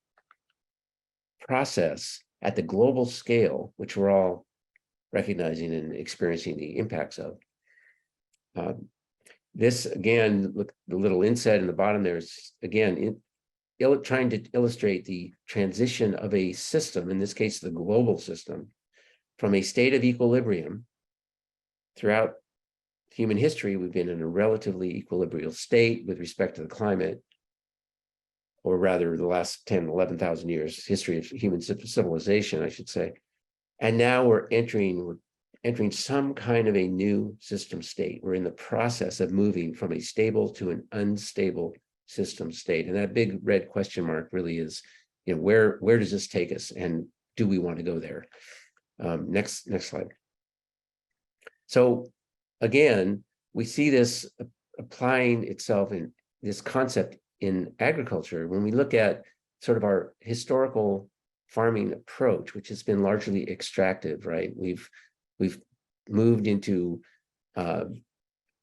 process at the global scale, which we're all recognizing and experiencing the impacts of. This, again, look, the little inset in the bottom there is, again, trying to illustrate the transition of a system, in this case, the global system, from a state of equilibrium. Throughout human history, we've been in a relatively equilibrial state with respect to the climate, or rather the last 10, 11,000 years, history of human civilization, I should say. And now we're entering some kind of a new system state. We're in the process of moving from a stable to an unstable system state. And that big red question mark really is, where does this take us? And do we want to go there? Next slide. So again, we see this applying itself in this concept in agriculture when we look at sort of our historical farming approach, which has been largely extractive, right? We've moved into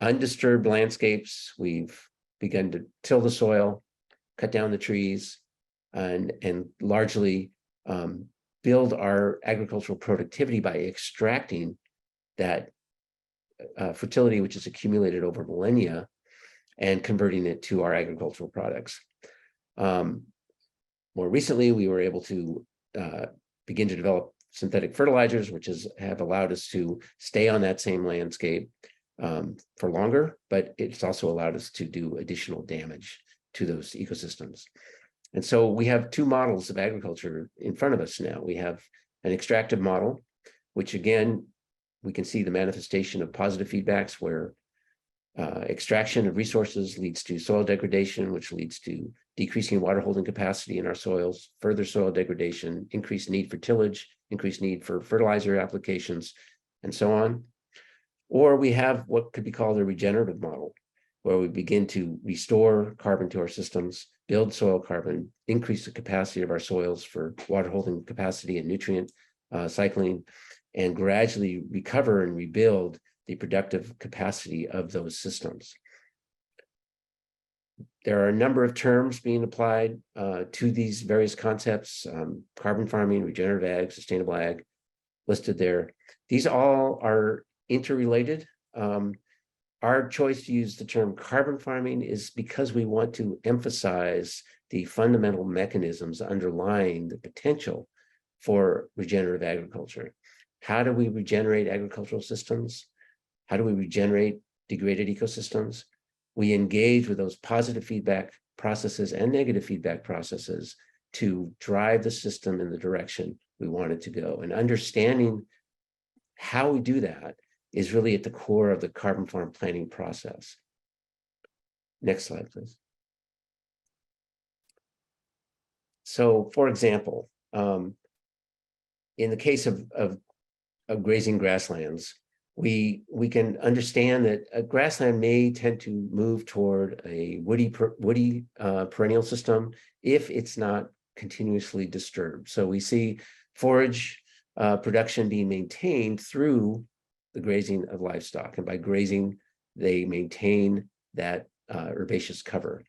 undisturbed landscapes. We've begun to till the soil, cut down the trees, and largely build our agricultural productivity by extracting that fertility, which is accumulated over millennia, and converting it to our agricultural products. More recently, we were able to begin to develop synthetic fertilizers, which have allowed us to stay on that same landscape. for longer, but it's also allowed us to do additional damage to those ecosystems. And so we have two models of agriculture in front of us now. We have an extractive model, which again, we can see the manifestation of positive feedbacks where extraction of resources leads to soil degradation, which leads to decreasing water holding capacity in our soils, further soil degradation, increased need for tillage, increased need for fertilizer applications, and so on. Or we have what could be called a regenerative model, where we begin to restore carbon to our systems, build soil carbon, increase the capacity of our soils for water holding capacity and nutrient cycling, and gradually recover and rebuild the productive capacity of those systems. There are a number of terms being applied to these various concepts, carbon farming, regenerative ag, sustainable ag, listed there. These all are interrelated. Our choice to use the term carbon farming is because we want to emphasize the fundamental mechanisms underlying the potential for regenerative agriculture. How do we regenerate agricultural systems? How do we regenerate degraded ecosystems? We engage with those positive feedback processes and negative feedback processes to drive the system in the direction we want it to go. And understanding how we do that is really at the core of the carbon farm planning process. Next slide, please. So, for example, in the case of grazing grasslands, we can understand that a grassland may tend to move toward a woody perennial system if it's not continuously disturbed. So we see forage production being maintained through the grazing of livestock, and by grazing, they maintain that herbaceous cover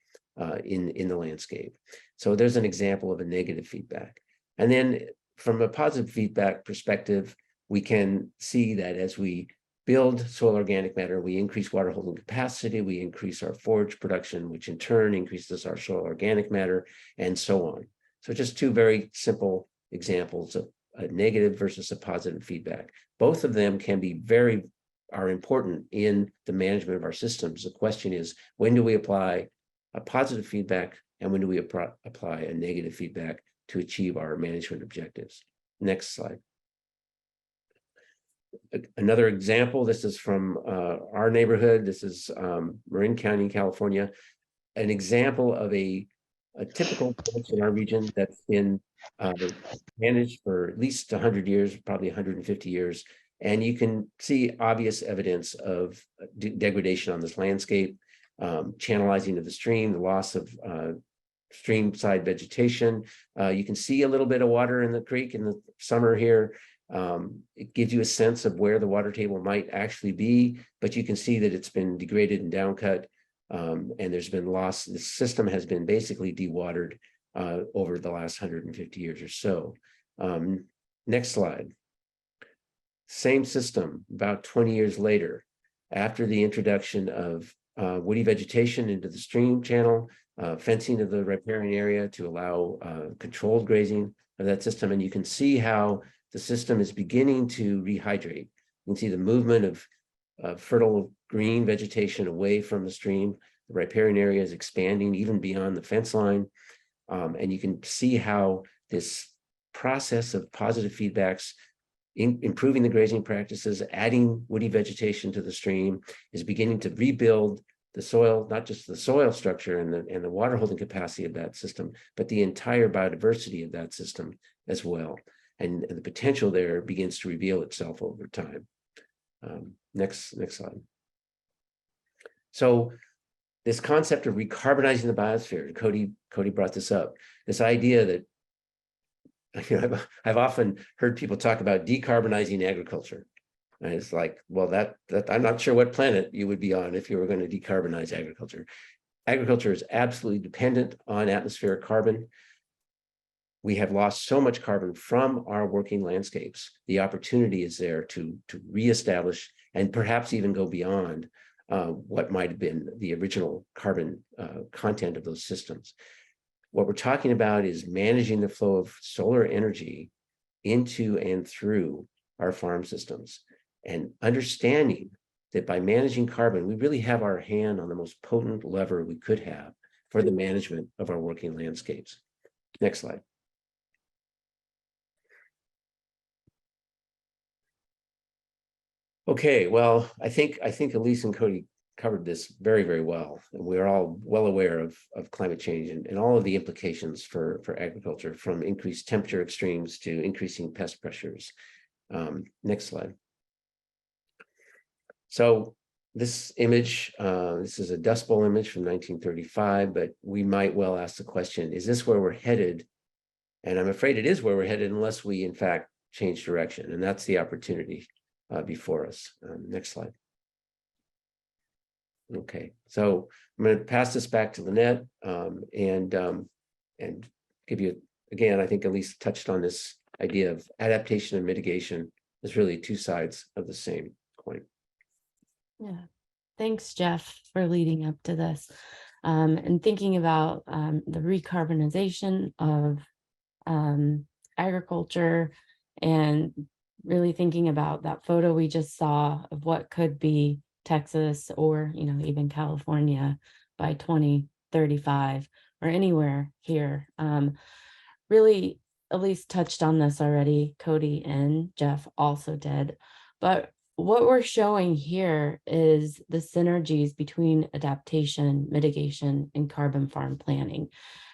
in the landscape. So there's an example of a negative feedback. And then from a positive feedback perspective, we can see that as we build soil organic matter, we increase water holding capacity, we increase our forage production, which in turn increases our soil organic matter, and so on. So just two very simple examples of a negative versus a positive feedback. Both of them are important in the management of our systems. The question is, when do we apply a positive feedback and when do we apply a negative feedback to achieve our management objectives? Next slide. Another example, this is from our neighborhood. This is Marin County, California. An example of a typical forest in our region that's been managed for at least 100 years, probably 150 years. And you can see obvious evidence of degradation on this landscape, channelizing of the stream, the loss of stream side vegetation. You can see a little bit of water in the creek in the summer here. It gives you a sense of where the water table might actually be, but you can see that it's been degraded and downcut, and there's been loss. The system has been basically dewatered over the last 150 years or so. Next slide. Same system about 20 years later, after the introduction of woody vegetation into the stream channel, fencing of the riparian area to allow controlled grazing of that system. And you can see how the system is beginning to rehydrate. You can see the movement of fertile green vegetation away from the stream. The riparian area is expanding even beyond the fence line. And you can see how this process of positive feedbacks, improving the grazing practices, adding woody vegetation to the stream, is beginning to rebuild the soil, not just the soil structure and the water holding capacity of that system, but the entire biodiversity of that system as well. And the potential there begins to reveal itself over time. Next slide. So this concept of recarbonizing the biosphere, Cody brought this up, this idea that, you know, I've often heard people talk about decarbonizing agriculture. And it's like, well, that I'm not sure what planet you would be on if you were going to decarbonize agriculture. Agriculture is absolutely dependent on atmospheric carbon. We have lost so much carbon from our working landscapes. The opportunity is there to reestablish and perhaps even go beyond what might have been the original carbon content of those systems. What we're talking about is managing the flow of solar energy into and through our farm systems and understanding that by managing carbon, we really have our hand on the most potent lever we could have for the management of our working landscapes. Next slide. Okay, well, I think Elise and Cody covered this very, very well. And we're all well aware of climate change and all of the implications for agriculture, from increased temperature extremes to increasing pest pressures. Next slide. So this image, this is a Dust Bowl image from 1935, but we might well ask the question, is this where we're headed? And I'm afraid it is where we're headed unless we, in fact, change direction. And that's the opportunity before us. Next slide. Okay, so I'm going to pass this back to Lynette and give you, again, I think Elise touched on this idea of adaptation and mitigation is really two sides of the same coin. Yeah, thanks, Jeff, for leading up to this and thinking about the recarbonization of agriculture, and really thinking about that photo we just saw of what could be Texas or, you know, even California by 2035 or anywhere here. Really, Elise touched on this already. Cody and Jeff also did. But what we're showing here is the synergies between adaptation, mitigation, and carbon farm planning.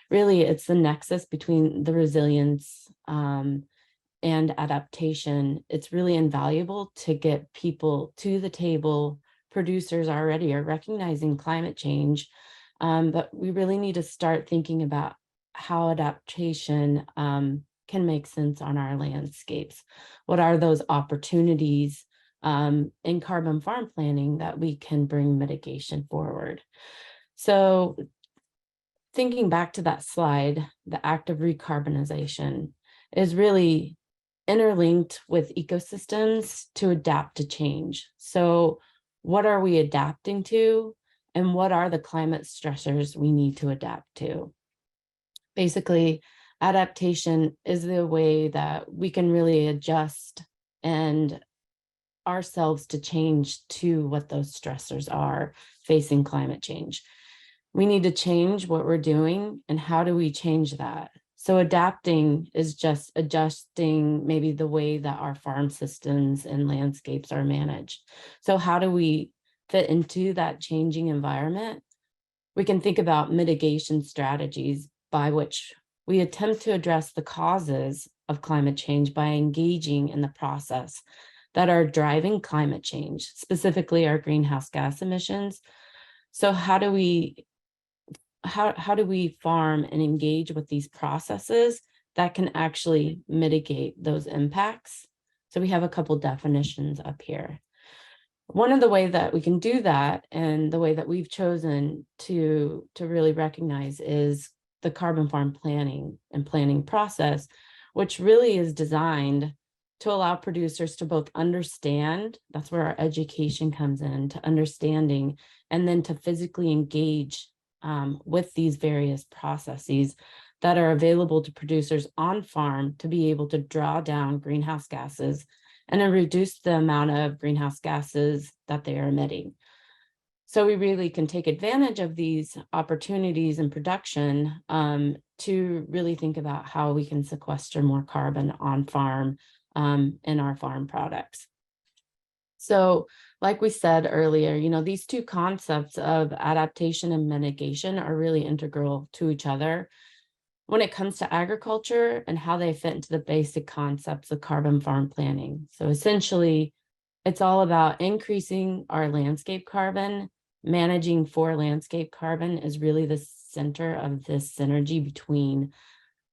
Really, it's the nexus between the resilience and adaptation. It's really invaluable to get people to the table. Producers already are recognizing climate change, but we really need to start thinking about how adaptation can make sense on our landscapes. What are those opportunities in carbon farm planning that we can bring mitigation forward? So thinking back to that slide, the act of recarbonization is really interlinked with ecosystems to adapt to change. So what are we adapting to, and what are the climate stressors we need to adapt to? Basically, adaptation is the way that we can really adjust and ourselves to change to what those stressors are facing climate change. We need to change what we're doing, and how do we change that? So adapting is just adjusting maybe the way that our farm systems and landscapes are managed. So how do we fit into that changing environment? We can think about mitigation strategies by which we attempt to address the causes of climate change by engaging in the process that are driving climate change, specifically our greenhouse gas emissions. So how do we farm and engage with these processes that can actually mitigate those impacts? So we have a couple definitions up here. One of the ways that we can do that, and the way that we've chosen to really recognize, is the carbon farm planning process, which really is designed to allow producers to both understand, that's where our education comes in, to understanding, and then to physically engage with these various processes that are available to producers on farm to be able to draw down greenhouse gases and then reduce the amount of greenhouse gases that they are emitting. So we really can take advantage of these opportunities in production to really think about how we can sequester more carbon on farm in our farm products. So like we said earlier, you know, these two concepts of adaptation and mitigation are really integral to each other when it comes to agriculture and how they fit into the basic concepts of carbon farm planning. So essentially, it's all about increasing our landscape carbon. Managing for landscape carbon is really the center of this synergy between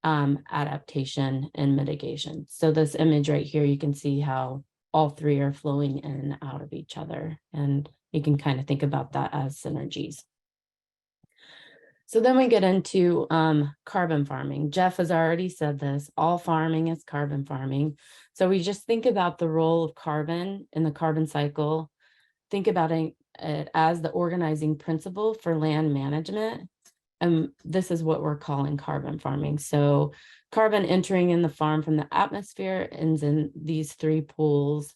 adaptation and mitigation. So this image right here, you can see how all three are flowing in and out of each other. And you can kind of think about that as synergies. So then we get into carbon farming. Jeff has already said this, all farming is carbon farming. So we just think about the role of carbon in the carbon cycle. Think about it as the organizing principle for land management. And this is what we're calling carbon farming. So carbon entering in the farm from the atmosphere ends in these three pools: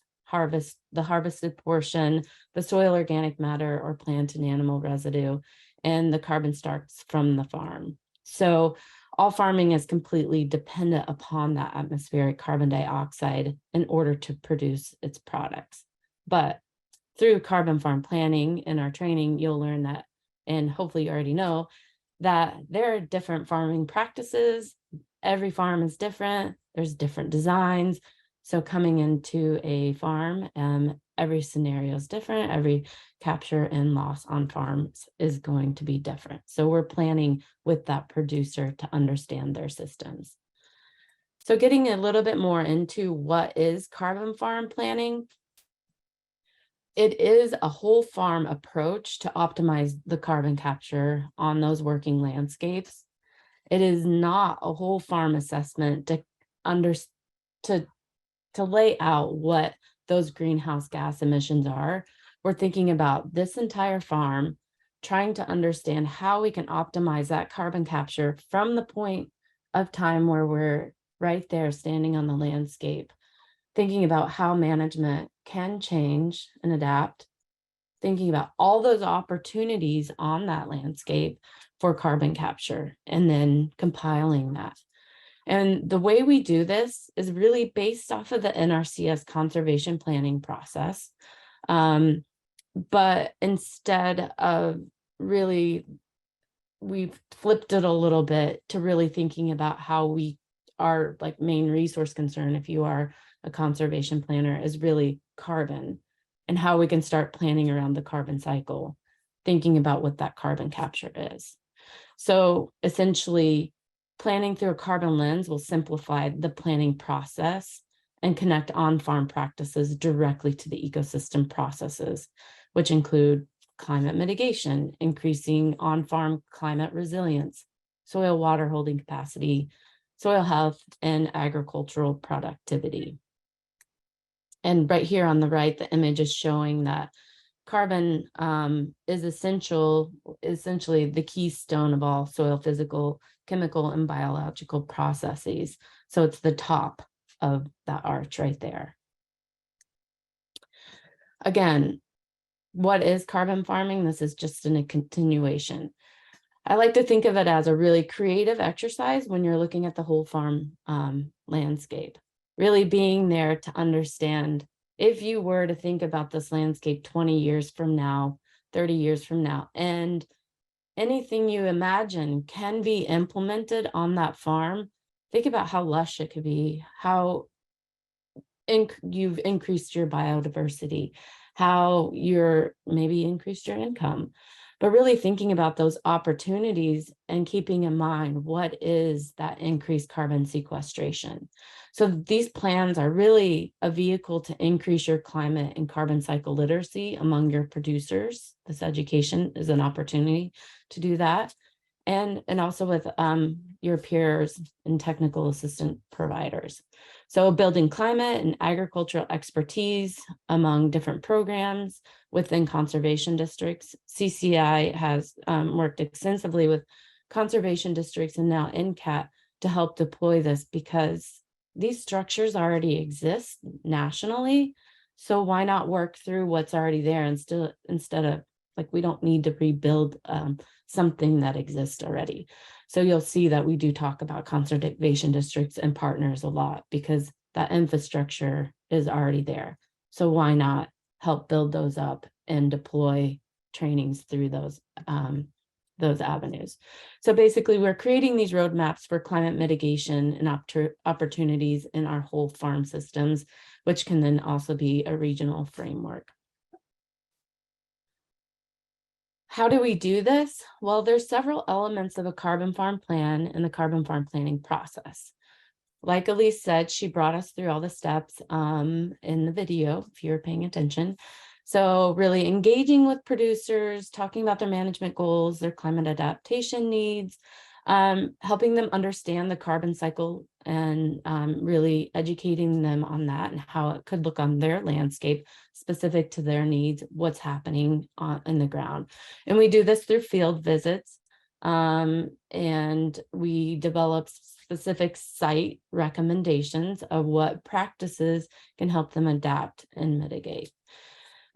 the harvested portion, the soil organic matter or plant and animal residue, and the carbon starts from the farm. So all farming is completely dependent upon that atmospheric carbon dioxide in order to produce its products. But through carbon farm planning in our training, you'll learn that, and hopefully you already know, that there are different farming practices. Every farm is different. There's different designs. So coming into a farm, every scenario is different. Every capture and loss on farms is going to be different. So we're planning with that producer to understand their systems. So getting a little bit more into what is carbon farm planning. It is a whole farm approach to optimize the carbon capture on those working landscapes. It is not a whole farm assessment to lay out what those greenhouse gas emissions are. We're thinking about this entire farm, trying to understand how we can optimize that carbon capture from the point of time where we're right there standing on the landscape, thinking about how management can change and adapt, thinking about all those opportunities on that landscape for carbon capture, and then compiling that. And the way we do this is really based off of the NRCS conservation planning process. But instead of really, we've flipped it a little bit to really thinking about how we, our like main resource concern, if you are a conservation planner, is really carbon and how we can start planning around the carbon cycle, thinking about what that carbon capture is. So essentially, planning through a carbon lens will simplify the planning process and connect on-farm practices directly to the ecosystem processes, which include climate mitigation, increasing on-farm climate resilience, soil water holding capacity, soil health, and agricultural productivity. And right here on the right, the image is showing that carbon is essentially the keystone of all soil physical, chemical, and biological processes. So it's the top of that arch right there. Again, what is carbon farming? This is just a continuation. I like to think of it as a really creative exercise when you're looking at the whole farm landscape, really being there to understand, if you were to think about this landscape 20 years from now, 30 years from now, and anything you imagine can be implemented on that farm, think about how lush it could be, how you've increased your biodiversity, how you're maybe increased your income, but really thinking about those opportunities and keeping in mind what is that increased carbon sequestration. So these plans are really a vehicle to increase your climate and carbon cycle literacy among your producers. This education is an opportunity to do that. And also with your peers and technical assistant providers. So building climate and agricultural expertise among different programs within conservation districts. CCI has worked extensively with conservation districts and now NCAT to help deploy this, because these structures already exist nationally. So why not work through what's already there instead of, like, we don't need to rebuild something that exists already. So you'll see that we do talk about conservation districts and partners a lot, because that infrastructure is already there. So why not help build those up and deploy trainings through those avenues. So basically, we're creating these roadmaps for climate mitigation and opportunities in our whole farm systems, which can then also be a regional framework. How do we do this? Well, there's several elements of a carbon farm plan in the carbon farm planning process. Like Elise said, she brought us through all the steps in the video, if you're paying attention. So really engaging with producers, talking about their management goals, their climate adaptation needs, helping them understand the carbon cycle, and really educating them on that and how it could look on their landscape specific to their needs, what's happening in the ground. And we do this through field visits, And we develop specific site recommendations of what practices can help them adapt and mitigate.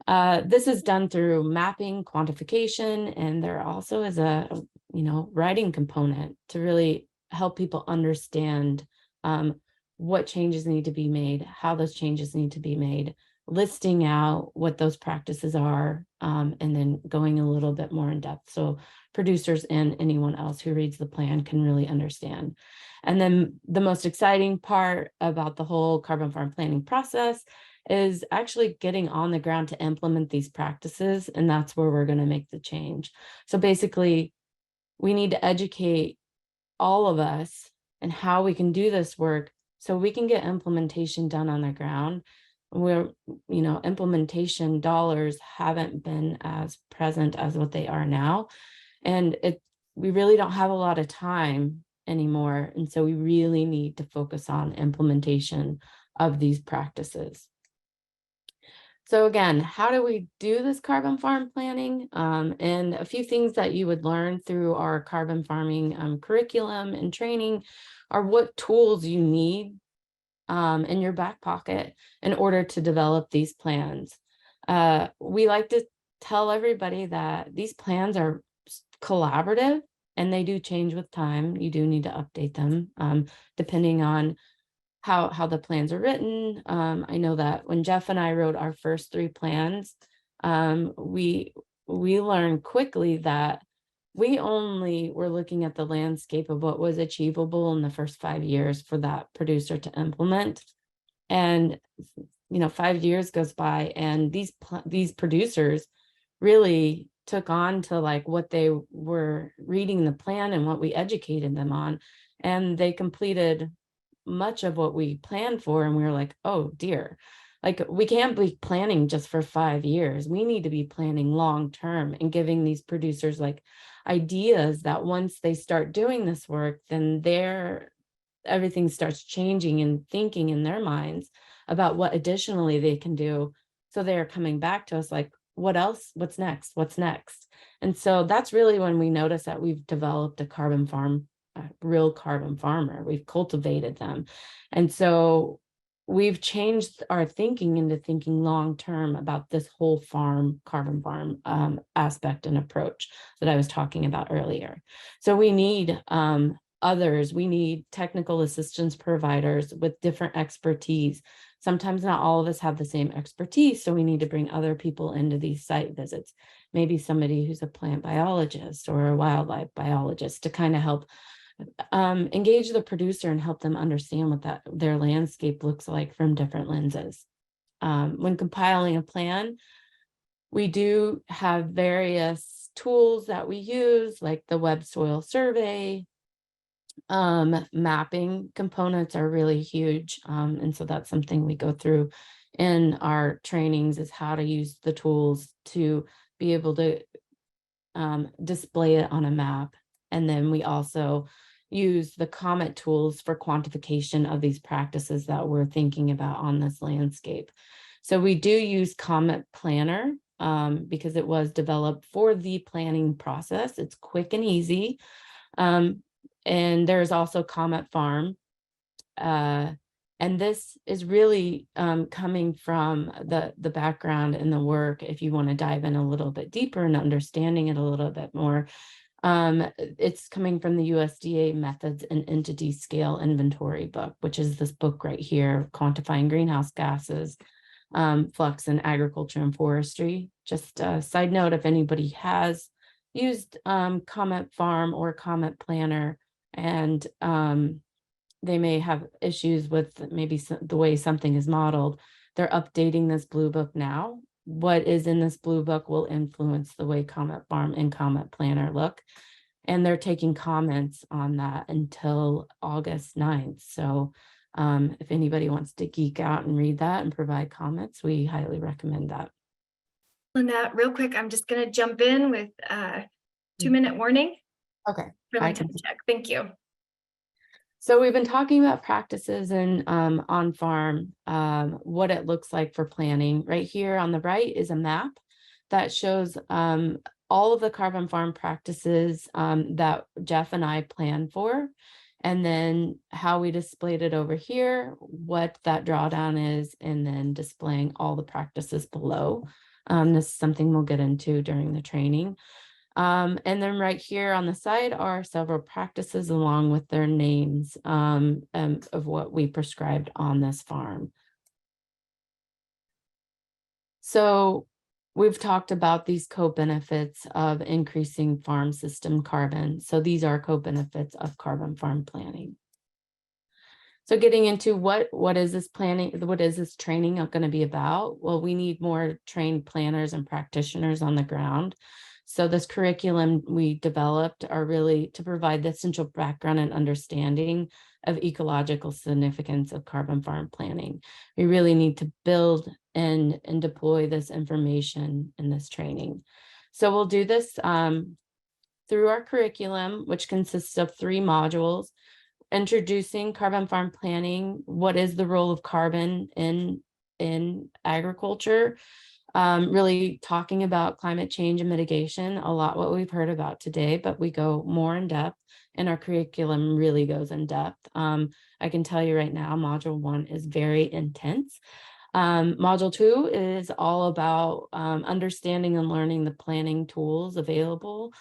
This is done through mapping, quantification, and there also is a writing component to really help people understand what changes need to be made, how those changes need to be made, listing out what those practices are, and then going a little bit more in depth so producers and anyone else who reads the plan can really understand. And then the most exciting part about the whole carbon farm planning process is actually getting on the ground to implement these practices, and that's where we're going to make the change. So basically, we need to educate all of us and how we can do this work so we can get implementation done on the ground where, implementation dollars haven't been as present as what they are now. And we really don't have a lot of time anymore. And so we really need to focus on implementation of these practices. So again, how do we do this carbon farm planning? And a few things that you would learn through our carbon farming curriculum and training are what tools you need in your back pocket in order to develop these plans. We like to tell everybody that these plans are collaborative and they do change with time. You do need to update them depending on how the plans are written. I know that when Jeff and I wrote our first 3 plans, we learned quickly that we only were looking at the landscape of what was achievable in the first 5 years for that producer to implement. And 5 years goes by and these producers really took on to like what they were reading the plan and what we educated them on, and they completed much of what we planned for. And we were like, oh dear, like we can't be planning just for 5 years. We need to be planning long term and giving these producers like ideas that once they start doing this work, then everything starts changing and thinking in their minds about what additionally they can do. So they're coming back to us like, what else? What's next? What's next? And so that's really when we notice that we've developed a real carbon farmer. We've cultivated them. And so we've changed our thinking into thinking long-term about this whole carbon farm aspect and approach that I was talking about earlier. So we need others, we need technical assistance providers with different expertise. Sometimes not all of us have the same expertise, so we need to bring other people into these site visits. Maybe somebody who's a plant biologist or a wildlife biologist to kind of help engage the producer and help them understand what their landscape looks like from different lenses. When compiling a plan, we do have various tools that we use, like the web soil survey. Mapping components are really huge. And so that's something we go through in our trainings, is how to use the tools to be able to display it on a map. And then we also use the COMET tools for quantification of these practices that we're thinking about on this landscape. So we do use COMET Planner because it was developed for the planning process. It's quick and easy. And there's also COMET Farm. And this is really coming from the background and the work, if you want to dive in a little bit deeper and understanding it a little bit more. It's coming from the USDA Methods and Entity Scale Inventory book, which is this book right here, Quantifying Greenhouse Gases, Flux in Agriculture and Forestry. Just a side note, if anybody has used COMET Farm or COMET Planner, and they may have issues with maybe the way something is modeled, they're updating this blue book now. What is in this blue book will influence the way COMET Farm and COMET Planner look. And they're taking comments on that until August 9th. So if anybody wants to geek out and read that and provide comments, we highly recommend that. Linda, real quick, I'm just going to jump in with a 2-minute warning. Okay. For my time check. Thank you. So we've been talking about practices and on farm, what it looks like for planning. Right here on the right is a map that shows all of the carbon farm practices that Jeff and I planned for, and then how we displayed it over here, what that drawdown is, and then displaying all the practices below. This is something we'll get into during the training. And then right here on the side are several practices along with their names of what we prescribed on this farm. So we've talked about these co-benefits of increasing farm system carbon. So these are co-benefits of carbon farm planning. So getting into what is this planning, what is this training going to be about? Well, we need more trained planners and practitioners on the ground. So this curriculum we developed are really to provide the essential background and understanding of ecological significance of carbon farm planning. We really need to build and deploy this information in this training. So we'll do this through our curriculum, which consists of 3 modules: introducing carbon farm planning, what is the role of carbon in agriculture, really talking about climate change and mitigation, a lot what we've heard about today, but we go more in depth, and our curriculum really goes in depth. I can tell you right now, module 1 is very intense. Module 2 is all about understanding and learning the planning tools available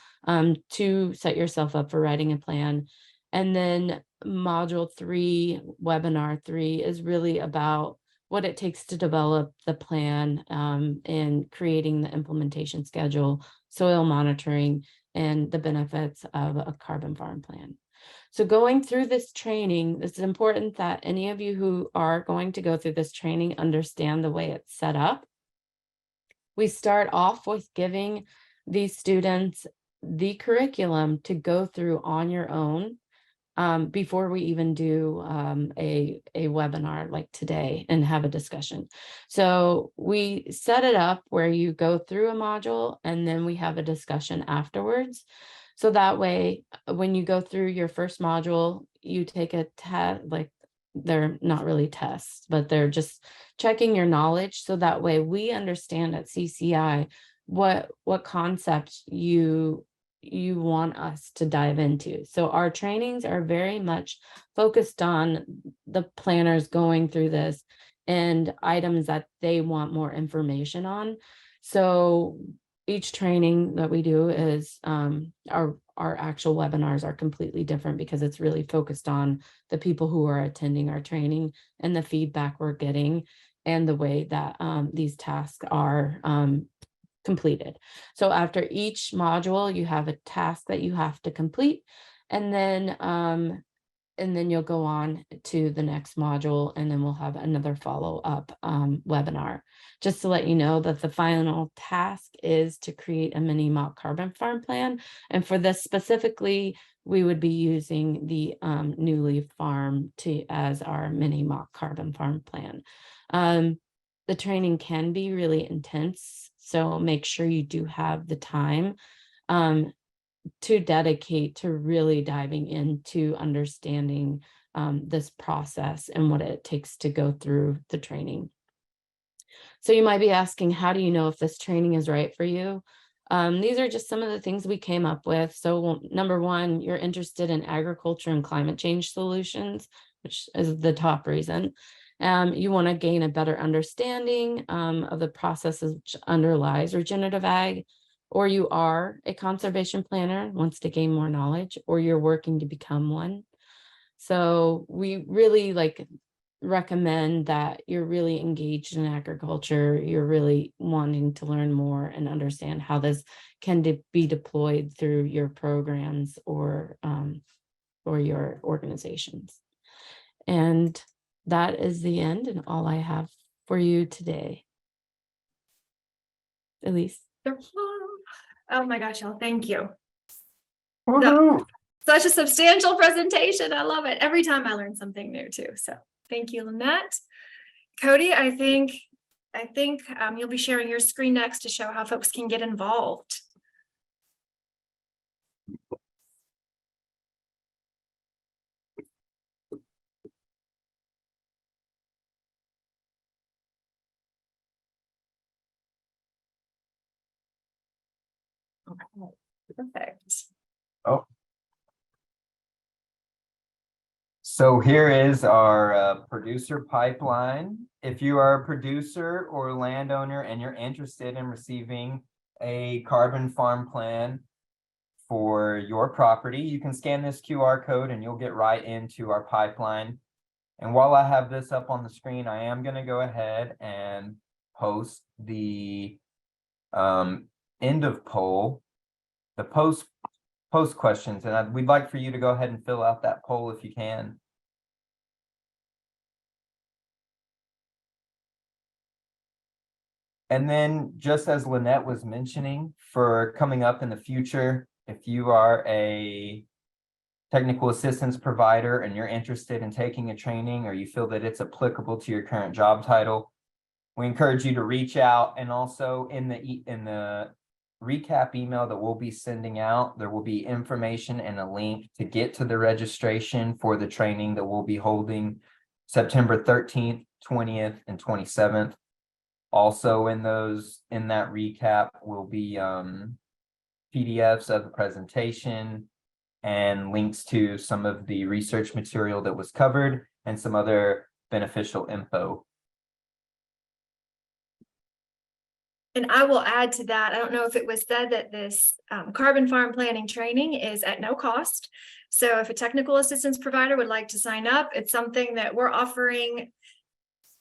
to set yourself up for writing a plan. And then module 3, webinar 3, is really about what it takes to develop the plan and creating the implementation schedule, soil monitoring, and the benefits of a carbon farm plan. So going through this training, it's important that any of you who are going to go through this training understand the way it's set up. We start off with giving these students the curriculum to go through on your own before we even do a webinar like today and have a discussion. So we set it up where you go through a module and then we have a discussion afterwards. So that way, when you go through your first module, you take a test, like they're not really tests, but they're just checking your knowledge. So that way we understand at CCI what concepts you want us to dive into. So our trainings are very much focused on the planners going through this and items that they want more information on. So each training that we do is our actual webinars are completely different because it's really focused on the people who are attending our training and the feedback we're getting and the way that these tasks are completed. So after each module, you have a task that you have to complete, and then you'll go on to the next module, and then we'll have another follow-up webinar. Just to let you know that the final task is to create a mini mock carbon farm plan. And for this specifically, we would be using the New Leaf Farm as our mini mock carbon farm plan. The training can be really intense, so make sure you do have the time to dedicate to really diving into understanding this process and what it takes to go through the training. So you might be asking, how do you know if this training is right for you? These are just some of the things we came up with. So number 1, you're interested in agriculture and climate change solutions, which is the top reason. You want to gain a better understanding of the processes which underlies regenerative ag, or you are a conservation planner, wants to gain more knowledge, or you're working to become one. So we really recommend that you're really engaged in agriculture, you're really wanting to learn more and understand how this can be deployed through your programs or your organizations. And that is the end and all I have for you today. Elise. Oh my gosh, y'all, thank you. Such a substantial presentation. I love it. Every time I learn something new too. So thank you, Lynette. Cody, I think you'll be sharing your screen next to show how folks can get involved. Perfect. Oh. So here is our producer pipeline. If you are a producer or landowner and you're interested in receiving a carbon farm plan for your property, you can scan this QR code and you'll get right into our pipeline. And while I have this up on the screen, I am going to go ahead and post the end of poll, the post questions, and we'd like for you to go ahead and fill out that poll if you can. And then, just as Lynette was mentioning, for coming up in the future, if you are a technical assistance provider and you're interested in taking a training, or you feel that it's applicable to your current job title, we encourage you to reach out. And also in the recap email that we'll be sending out, there will be information and a link to get to the registration for the training that we'll be holding September 13th, 20th, and 27th. Also in that recap will be PDFs of the presentation and links to some of the research material that was covered and some other beneficial info. And I will add to that, I don't know if it was said that this carbon farm planning training is at no cost. So if a technical assistance provider would like to sign up, it's something that we're offering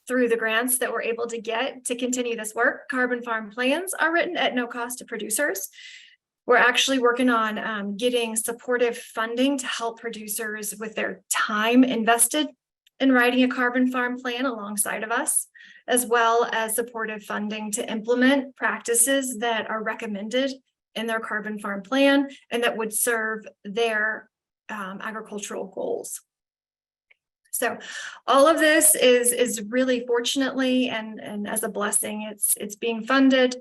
through the grants that we're able to get to continue this work. Carbon farm plans are written at no cost to producers. We're actually working on getting supportive funding to help producers with their time invested in writing a carbon farm plan alongside of us, as well as supportive funding to implement practices that are recommended in their carbon farm plan and that would serve their agricultural goals. So all of this is really, fortunately, and as a blessing, it's being funded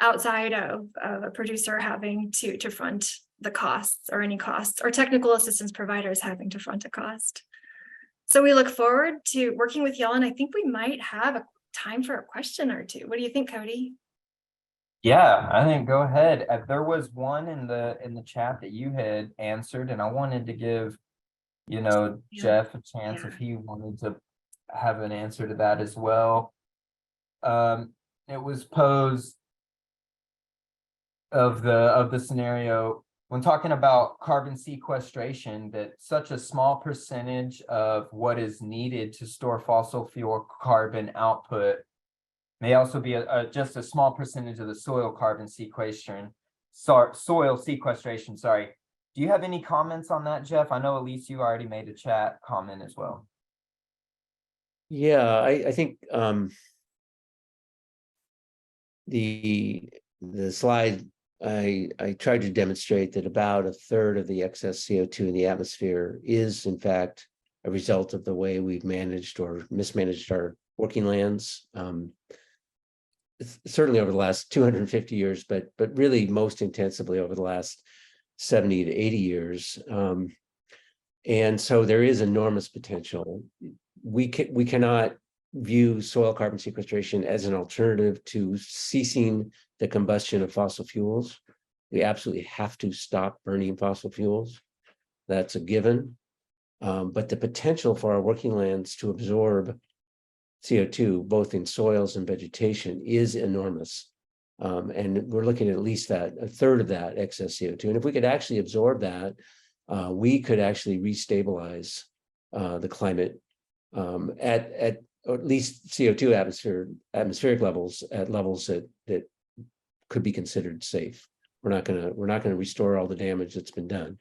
outside of a producer having to front the costs or any costs, or technical assistance providers having to front a cost. So we look forward to working with y'all, and I think we might have a time for a question or two. What do you think, Cody? Yeah, I think go ahead. There was one in the chat that you had answered, and I wanted to give Jeff a chance if he wanted to have an answer to that as well. It was posed of the scenario when talking about carbon sequestration, that such a small percentage of what is needed to store fossil fuel carbon output may also be just a small percentage of the soil carbon sequestration. Sorry. Do you have any comments on that, Jeff? I know Elise, you already made a chat comment as well. Yeah, I think the slide I tried to demonstrate that about a third of the excess CO2 in the atmosphere is in fact a result of the way we've managed or mismanaged our working lands. Certainly over the last 250 years, but really most intensively over the last 70 to 80 years. And so there is enormous potential. We cannot view soil carbon sequestration as an alternative to ceasing the combustion of fossil fuels. We absolutely have to stop burning fossil fuels. That's a given. But the potential for our working lands to absorb CO2, both in soils and vegetation, is enormous. And we're looking at least a third of that excess CO2. And if we could actually absorb that, we could actually restabilize the climate at least CO2 atmospheric levels at levels that could be considered safe. We're not going to restore all the damage that's been done,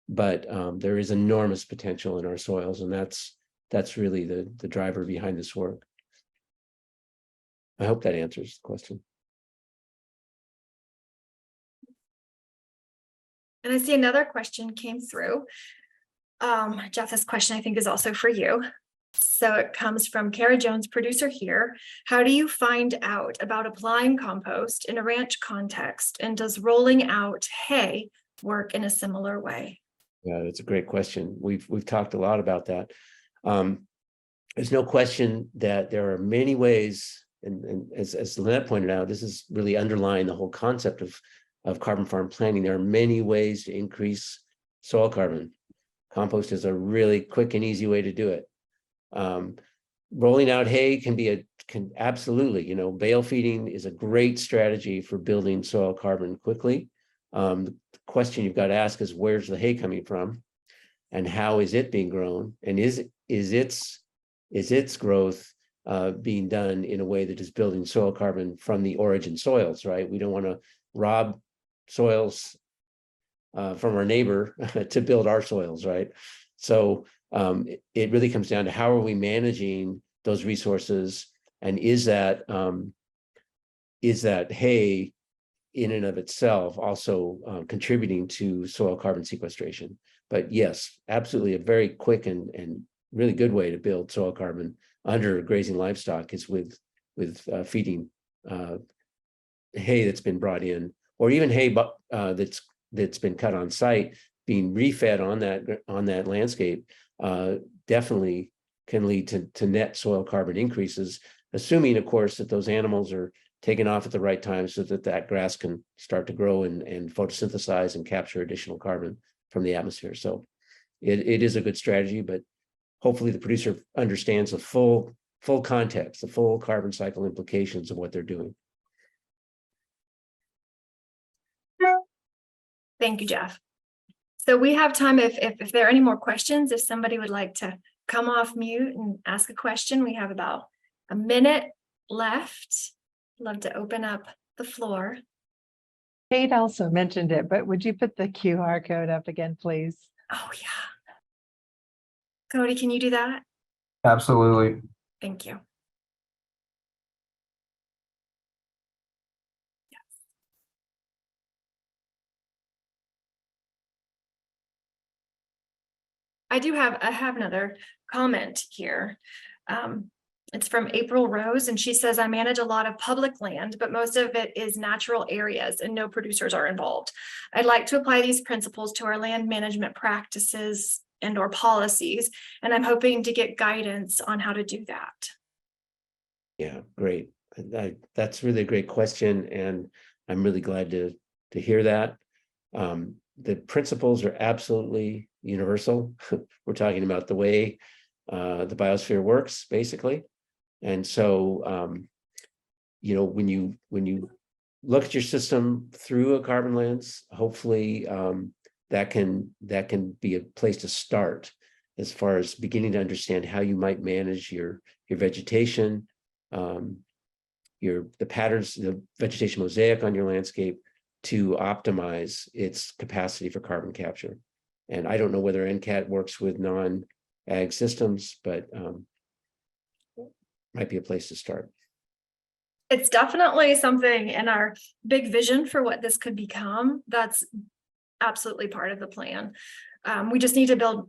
but there is enormous potential in our soils, and that's really the driver behind this work. I hope that answers the question. And I see another question came through. Jeff, this question I think is also for you. So it comes from Kara Jones, producer here. How do you find out about applying compost in a ranch context? And does rolling out hay work in a similar way? Yeah, that's a great question. We've talked a lot about that. There's no question that there are many ways, and as Lynette pointed out, this is really underlying the whole concept of of carbon farm planning. There are many ways to increase soil carbon. Compost is a really quick and easy way to do it. Rolling out hay can absolutely, bale feeding is a great strategy for building soil carbon quickly. The question you've got to ask is, where's the hay coming from, and how is it being grown, and is its growth being done in a way that is building soil carbon from the origin soils, right? We don't want to rob soils from our neighbor to build our soils, right? So it really comes down to how are we managing those resources, and is that hay in and of itself also contributing to soil carbon sequestration? But yes, absolutely, a very quick and really good way to build soil carbon under grazing livestock is with feeding hay that's been brought in, or even hay that's been cut on site, being refed on that landscape. Definitely can lead to net soil carbon increases, assuming, of course, that those animals are taken off at the right time so that grass can start to grow and photosynthesize and capture additional carbon from the atmosphere. So it is a good strategy, but hopefully the producer understands the full context, the full carbon cycle implications of what they're doing. Thank you, Jeff. So we have time if there are any more questions, if somebody would like to come off mute and ask a question. We have about a minute left. Love to open up the floor. Kate also mentioned it, but would you put the QR code up again, please? Oh, yeah. Cody, can you do that? Absolutely. Thank you. Yes. I have another comment here. It's from April Rose, and she says, I manage a lot of public land, but most of it is natural areas and no producers are involved. I'd like to apply these principles to our land management practices and or policies, and I'm hoping to get guidance on how to do that. Yeah, great. That's really a great question, and I'm really glad to hear that. The principles are absolutely universal. We're talking about the way the biosphere works, basically. And so, when you look at your system through a carbon lens, hopefully that can be a place to start as far as beginning to understand how you might manage your vegetation, the patterns, the vegetation mosaic on your landscape to optimize its capacity for carbon capture. And I don't know whether NCAT works with non-ag systems, but might be a place to start. It's definitely something in our big vision for what this could become. That's absolutely part of the plan. We just need to build